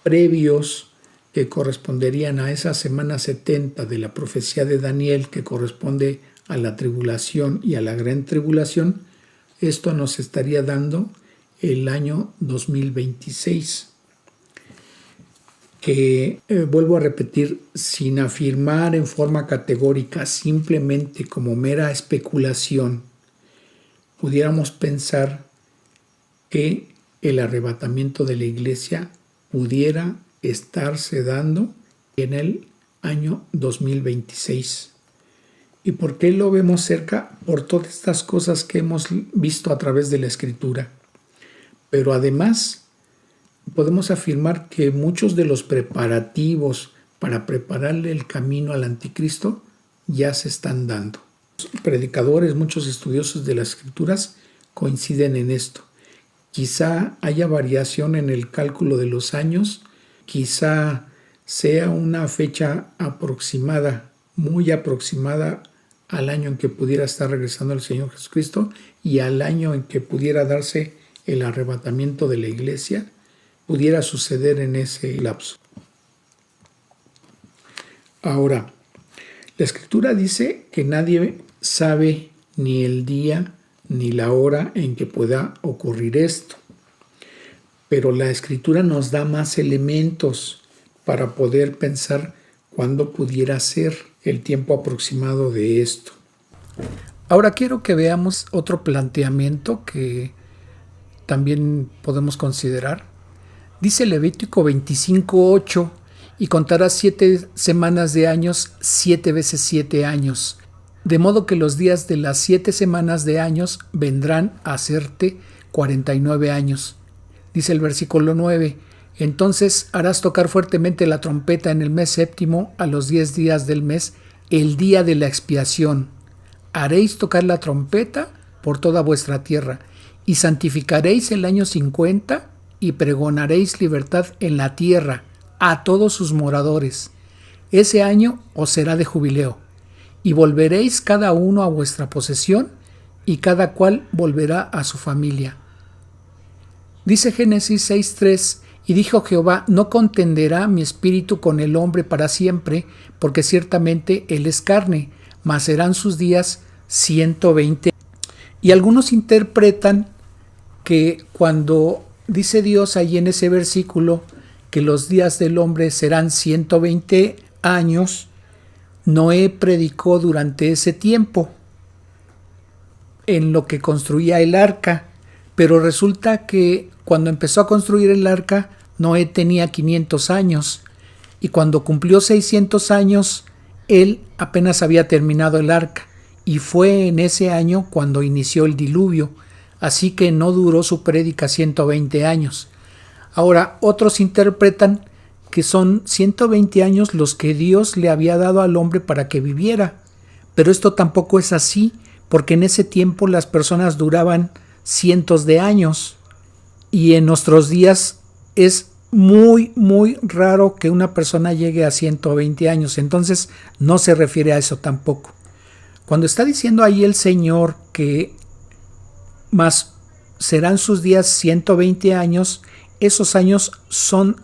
previos que corresponderían a esa semana 70 de la profecía de Daniel, que corresponde a la tribulación y a la gran tribulación, esto nos estaría dando el año 2026, que vuelvo a repetir, sin afirmar en forma categórica, simplemente como mera especulación, pudiéramos pensar que el arrebatamiento de la iglesia pudiera estarse dando en el año 2026. ¿Y por qué lo vemos cerca? Por todas estas cosas que hemos visto a través de la Escritura. Pero además, podemos afirmar que muchos de los preparativos para prepararle el camino al anticristo ya se están dando. Muchos predicadores, muchos estudiosos de las Escrituras coinciden en esto. Quizá haya variación en el cálculo de los años, quizá sea una fecha aproximada, muy aproximada al año en que pudiera estar regresando el Señor Jesucristo y al año en que pudiera darse el arrebatamiento de la iglesia, pudiera suceder en ese lapso. Ahora, la Escritura dice que nadie sabe ni el día ni la hora en que pueda ocurrir esto, pero la Escritura nos da más elementos para poder pensar cuándo pudiera ser el tiempo aproximado de esto. Ahora quiero que veamos otro planteamiento que también podemos considerar. Dice Levítico 25:8, y contarás 7 semanas de años 7 veces 7 años, de modo que los días de las 7 semanas de años vendrán a hacerte 49 años. Dice el versículo 9, entonces harás tocar fuertemente la trompeta en el mes séptimo a los 10 días del mes, el día de la expiación. Haréis tocar la trompeta por toda vuestra tierra, y santificaréis el año 50, y pregonaréis libertad en la tierra a todos sus moradores. Ese año os será de jubileo, y volveréis cada uno a vuestra posesión, y cada cual volverá a su familia. Dice Génesis 6:3, y dijo Jehová, no contenderá mi espíritu con el hombre para siempre, porque ciertamente él es carne, mas serán sus días 120. Y algunos interpretan que cuando dice Dios ahí en ese versículo que los días del hombre serán 120 años, Noé predicó durante ese tiempo en lo que construía el arca, pero resulta que cuando empezó a construir el arca, Noé tenía 500 años y cuando cumplió 600 años, él apenas había terminado el arca y fue en ese año cuando inició el diluvio, así que no duró su prédica 120 años. Ahora, otros interpretan que son 120 años los que Dios le había dado al hombre para que viviera, pero esto tampoco es así, porque en ese tiempo las personas duraban cientos de años y en nuestros días es muy raro que una persona llegue a 120 años, entonces no se refiere a eso tampoco. Cuando está diciendo ahí el Señor que más serán sus días 120 años, esos años son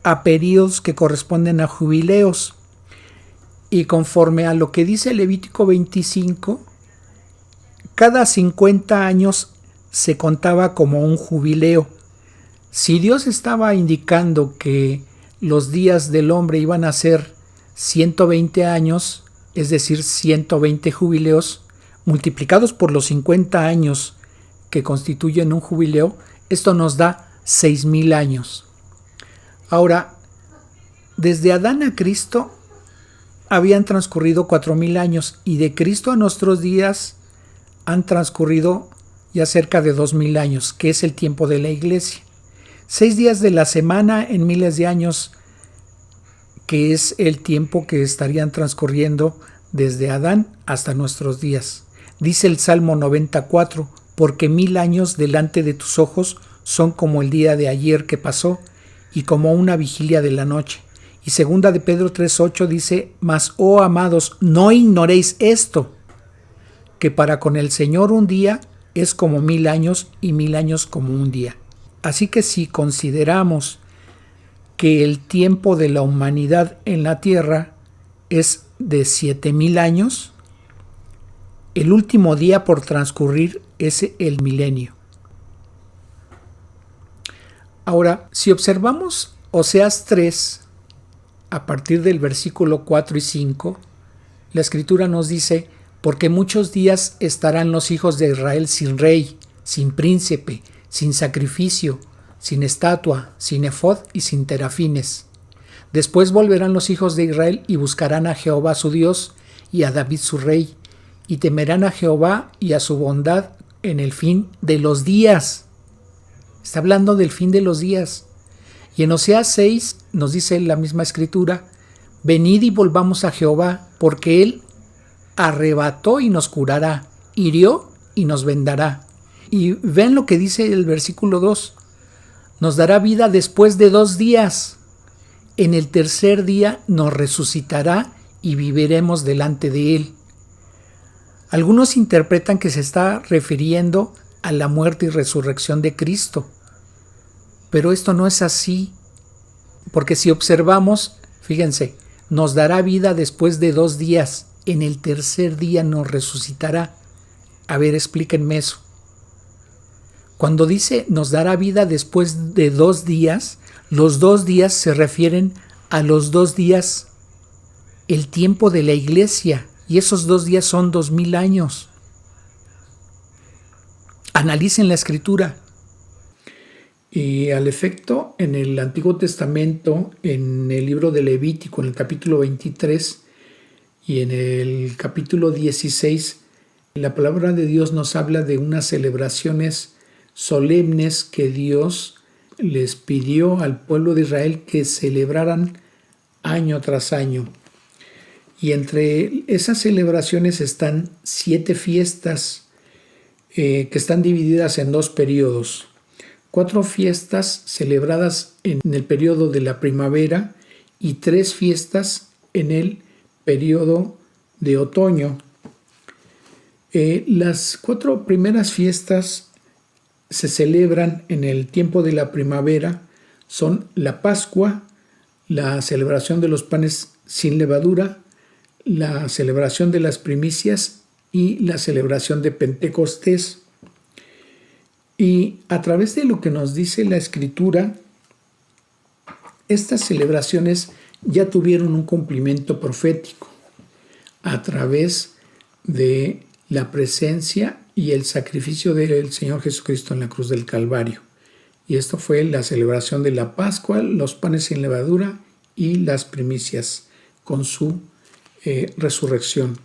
a periodos que corresponden a jubileos. Y conforme a lo que dice Levítico 25, cada 50 años se contaba como un jubileo. Si Dios estaba indicando que los días del hombre iban a ser 120 años, es decir, 120 jubileos, multiplicados por los 50 años que constituyen un jubileo, esto nos da 6,000 años. Ahora, desde Adán a Cristo habían transcurrido 4,000 años y de Cristo a nuestros días han transcurrido ya cerca de 2,000 años, que es el tiempo de la iglesia. 6 días de la semana en miles de años, que es el tiempo que estarían transcurriendo desde Adán hasta nuestros días. Dice el Salmo 94, porque 1,000 años delante de tus ojos son como el día de ayer que pasó y como una vigilia de la noche. Y segunda de Pedro 3:8 dice, mas, oh amados, no ignoréis esto, que para con el Señor un día es como 1,000 años y 1,000 años como un día. Así que si consideramos que el tiempo de la humanidad en la tierra es de 7,000 años, el último día por transcurrir es el milenio. Ahora, si observamos Oseas 3, a partir del versículo 4 y 5, la Escritura nos dice, porque muchos días estarán los hijos de Israel sin rey, sin príncipe, sin sacrificio, sin estatua, sin efod y sin terafines. Después volverán los hijos de Israel y buscarán a Jehová su Dios y a David su rey, y temerán a Jehová y a su bondad en el fin de los días. Está hablando del fin de los días. Y en Oseas 6 nos dice la misma Escritura, venid y volvamos a Jehová, porque él arrebató y nos curará, hirió y nos vendará. Y ven lo que dice el versículo 2, nos dará vida después de 2 días. en el tercer día nos resucitará y viviremos delante de Él. Algunos interpretan que se está refiriendo a la muerte y resurrección de Cristo, pero esto no es así, porque si observamos, fíjense, nos dará vida después de 2 días, en el tercer día nos resucitará. A ver, explíquenme eso. Cuando dice nos dará vida después de 2 días, los 2 días se refieren a los 2 días, el tiempo de la iglesia, y esos 2 días son 2000 años. Analicen la escritura. Y al efecto, en el Antiguo Testamento, en el libro de Levítico, en el capítulo 23 y en el capítulo 16, la palabra de Dios nos habla de unas celebraciones solemnes que Dios les pidió al pueblo de Israel que celebraran año tras año. Y entre esas celebraciones están 7 fiestas que están divididas en 2 periodos. 4 fiestas celebradas en el periodo de la primavera y 3 fiestas en el periodo de otoño. Las 4 primeras fiestas se celebran en el tiempo de la primavera, son la Pascua, la celebración de los panes sin levadura, la celebración de las primicias y la celebración de Pentecostés. Y a través de lo que nos dice la Escritura, estas celebraciones ya tuvieron un cumplimiento profético a través de la presencia y el sacrificio del Señor Jesucristo en la cruz del Calvario. Y esto fue la celebración de la Pascua, los panes sin levadura y las primicias con su resurrección.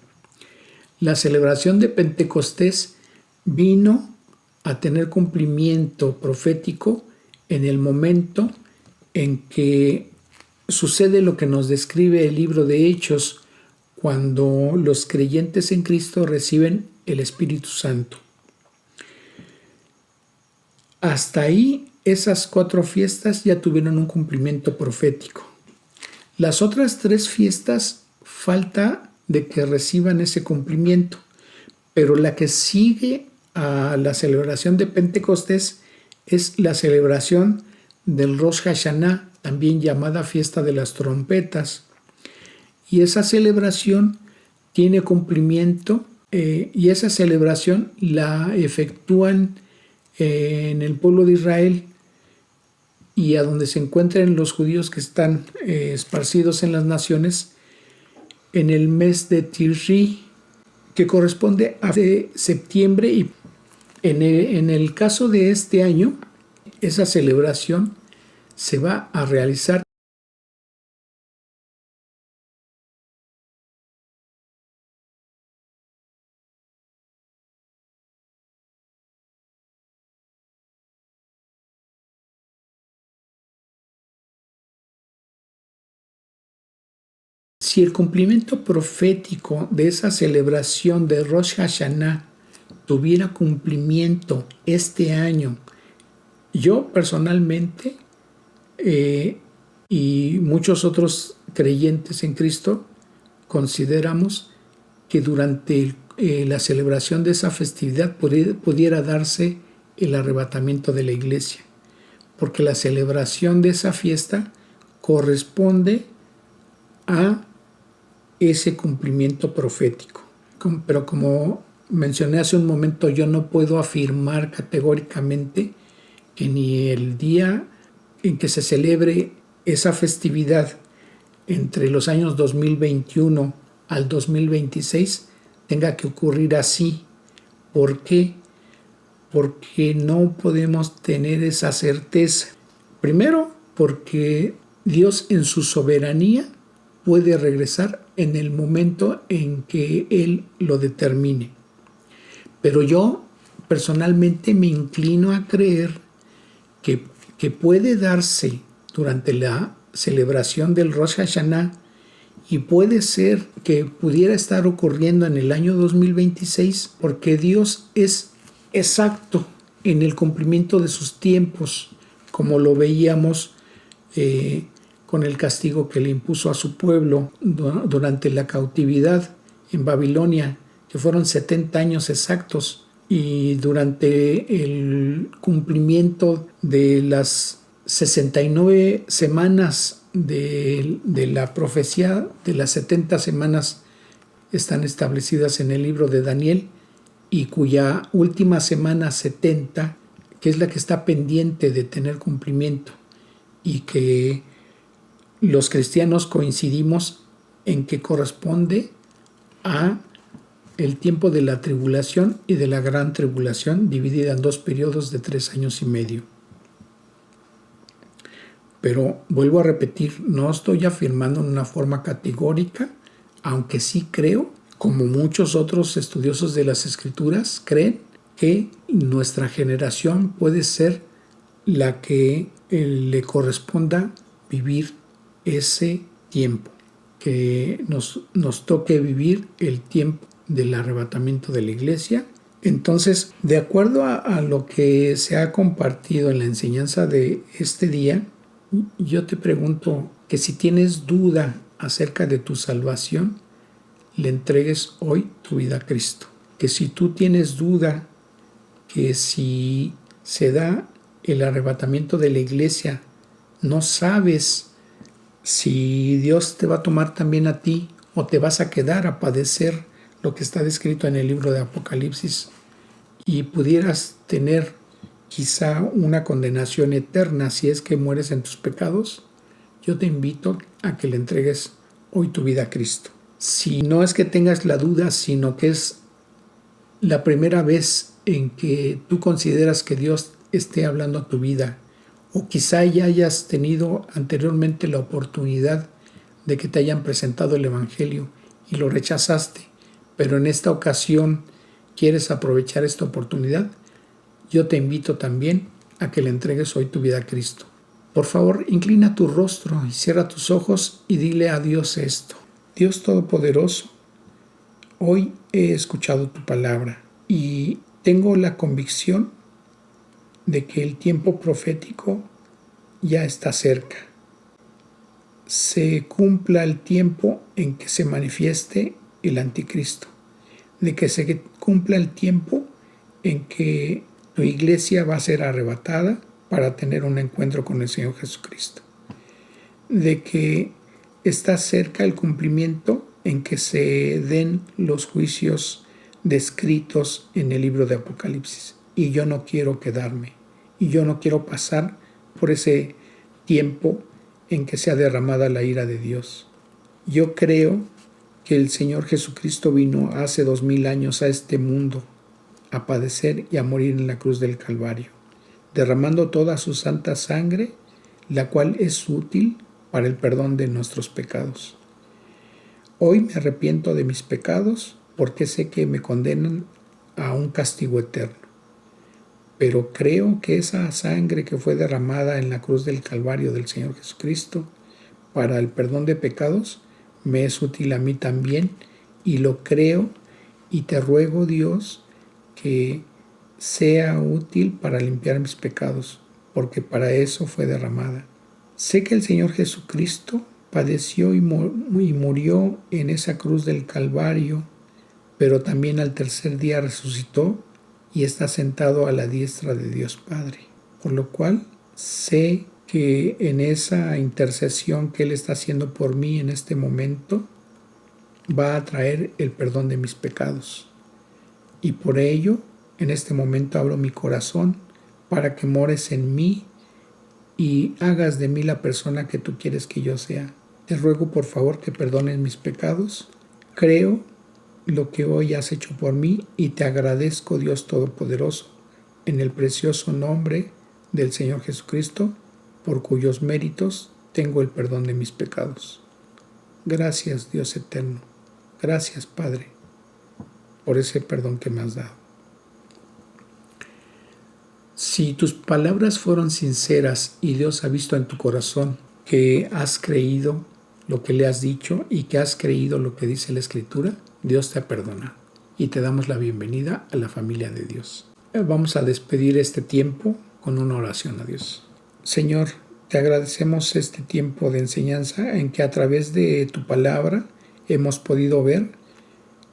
La celebración de Pentecostés vino a tener cumplimiento profético en el momento en que sucede lo que nos describe el libro de Hechos, cuando los creyentes en Cristo reciben el Espíritu Santo. Hasta ahí, esas 4 fiestas ya tuvieron un cumplimiento profético. Las otras 3 fiestas falta de que reciban ese cumplimiento, pero la que sigue a la celebración de Pentecostés es la celebración del Rosh Hashanah, también llamada fiesta de las trompetas. Y esa celebración tiene cumplimiento y esa celebración la efectúan en el pueblo de Israel y a donde se encuentran los judíos que están esparcidos en las naciones en el mes de Tishri, que corresponde a septiembre. Y en el caso de este año, esa celebración se va a realizar si el cumplimiento profético de esa celebración de Rosh Hashanah tuviera cumplimiento este año. Yo personalmente y muchos otros creyentes en Cristo consideramos que durante la celebración de esa festividad pudiera darse el arrebatamiento de la iglesia, porque la celebración de esa fiesta corresponde a ese cumplimiento profético. Pero como mencioné hace un momento, yo no puedo afirmar categóricamente que ni el día en que se celebre esa festividad entre los años 2021 al 2026 tenga que ocurrir así. ¿Por qué? Porque no podemos tener esa certeza. Primero, porque Dios en su soberanía puede regresar en el momento en que Él lo determine. Pero yo personalmente me inclino a creer que puede darse durante la celebración del Rosh Hashanah y puede ser que pudiera estar ocurriendo en el año 2026 porque Dios es exacto en el cumplimiento de sus tiempos, como lo veíamos con el castigo que le impuso a su pueblo durante la cautividad en Babilonia, que fueron 70 años exactos, y durante el cumplimiento de las 69 semanas de la profecía, de las 70 semanas están establecidas en el libro de Daniel, y cuya última semana 70, que es la que está pendiente de tener cumplimiento, y que los cristianos coincidimos en que corresponde a el tiempo de la tribulación y de la gran tribulación, dividida en 2 periodos de 3 años y medio. Pero vuelvo a repetir, no estoy afirmando en una forma categórica, aunque sí creo, como muchos otros estudiosos de las Escrituras creen, que nuestra generación puede ser la que le corresponda vivir ese tiempo, que nos toque vivir el tiempo del arrebatamiento de la iglesia. Entonces, de acuerdo a lo que se ha compartido en la enseñanza de este día, yo te pregunto que si tienes duda acerca de tu salvación, le entregues hoy tu vida a Cristo. Que si tú tienes duda que si se da el arrebatamiento de la iglesia, no sabes si Dios te va a tomar también a ti o te vas a quedar a padecer lo que está descrito en el libro de Apocalipsis y pudieras tener quizá una condenación eterna si es que mueres en tus pecados, yo te invito a que le entregues hoy tu vida a Cristo. Si no es que tengas la duda, sino que es la primera vez en que tú consideras que Dios esté hablando a tu vida, o quizá ya hayas tenido anteriormente la oportunidad de que te hayan presentado el Evangelio y lo rechazaste, pero en esta ocasión quieres aprovechar esta oportunidad, yo te invito también a que le entregues hoy tu vida a Cristo. Por favor, inclina tu rostro y cierra tus ojos y dile a Dios esto. Dios Todopoderoso, hoy he escuchado tu palabra y tengo la convicción de que el tiempo profético ya está cerca. Se cumpla el tiempo en que se manifieste el anticristo, de que se cumpla el tiempo en que tu iglesia va a ser arrebatada para tener un encuentro con el Señor Jesucristo, de que está cerca el cumplimiento en que se den los juicios descritos en el libro de Apocalipsis. Y yo no quiero quedarme, y yo no quiero pasar por ese tiempo en que sea derramada la ira de Dios. Yo creo que el Señor Jesucristo vino hace 2000 años a este mundo a padecer y a morir en la cruz del Calvario, derramando toda su santa sangre, la cual es útil para el perdón de nuestros pecados. Hoy me arrepiento de mis pecados porque sé que me condenan a un castigo eterno. Pero creo que esa sangre que fue derramada en la cruz del Calvario del Señor Jesucristo para el perdón de pecados me es útil a mí también, y lo creo, y te ruego, Dios, que sea útil para limpiar mis pecados, porque para eso fue derramada. Sé que el Señor Jesucristo padeció y murió en esa cruz del Calvario, pero también al tercer día resucitó y está sentado a la diestra de Dios Padre. Por lo cual sé que en esa intercesión que Él está haciendo por mí en este momento, va a traer el perdón de mis pecados. Y por ello, en este momento abro mi corazón para que mores en mí y hagas de mí la persona que tú quieres que yo sea. Te ruego por favor que perdones mis pecados. Creo lo que hoy has hecho por mí y te agradezco, Dios Todopoderoso, en el precioso nombre del Señor Jesucristo, por cuyos méritos tengo el perdón de mis pecados. Gracias, Dios eterno. Gracias, Padre, por ese perdón que me has dado. Si tus palabras fueron sinceras y Dios ha visto en tu corazón que has creído lo que le has dicho y que has creído lo que dice la Escritura, Dios te ha perdonado y te damos la bienvenida a la familia de Dios. Vamos a despedir este tiempo con una oración a Dios. Señor, te agradecemos este tiempo de enseñanza en que a través de tu palabra hemos podido ver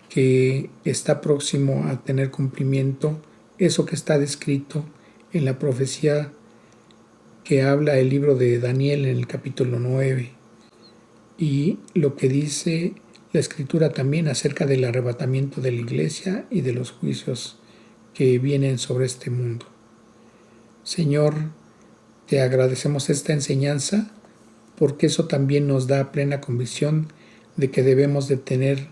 que está próximo a tener cumplimiento eso que está descrito en la profecía que habla el libro de Daniel en el capítulo 9 y lo que dice la Escritura también acerca del arrebatamiento de la iglesia y de los juicios que vienen sobre este mundo. Señor, te agradecemos esta enseñanza porque eso también nos da plena convicción de que debemos de tener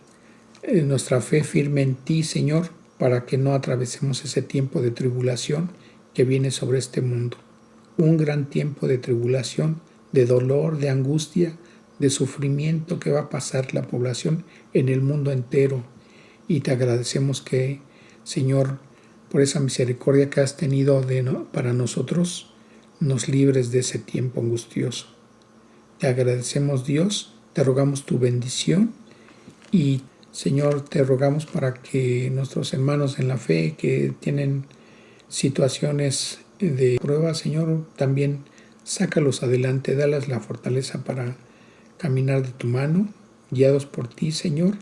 nuestra fe firme en ti, Señor, para que no atravesemos ese tiempo de tribulación que viene sobre este mundo. Un gran tiempo de tribulación, de dolor, de angustia, de sufrimiento que va a pasar la población en el mundo entero. Y te agradecemos que, Señor, por esa misericordia que has tenido para nosotros, nos libres de ese tiempo angustioso. Te agradecemos, Dios, te rogamos tu bendición y, Señor, te rogamos para que nuestros hermanos en la fe que tienen situaciones de prueba, Señor, también sácalos adelante, dalas la fortaleza para caminar de tu mano, guiados por ti, Señor,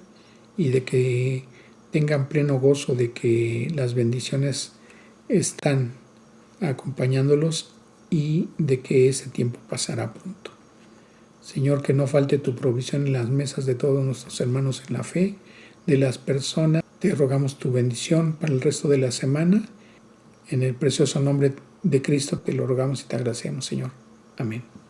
y de que tengan pleno gozo de que las bendiciones están acompañándolos y de que ese tiempo pasará pronto. Señor, que no falte tu provisión en las mesas de todos nuestros hermanos en la fe, de las personas. Te rogamos tu bendición para el resto de la semana. En el precioso nombre de Cristo te lo rogamos y te agradecemos, Señor. Amén.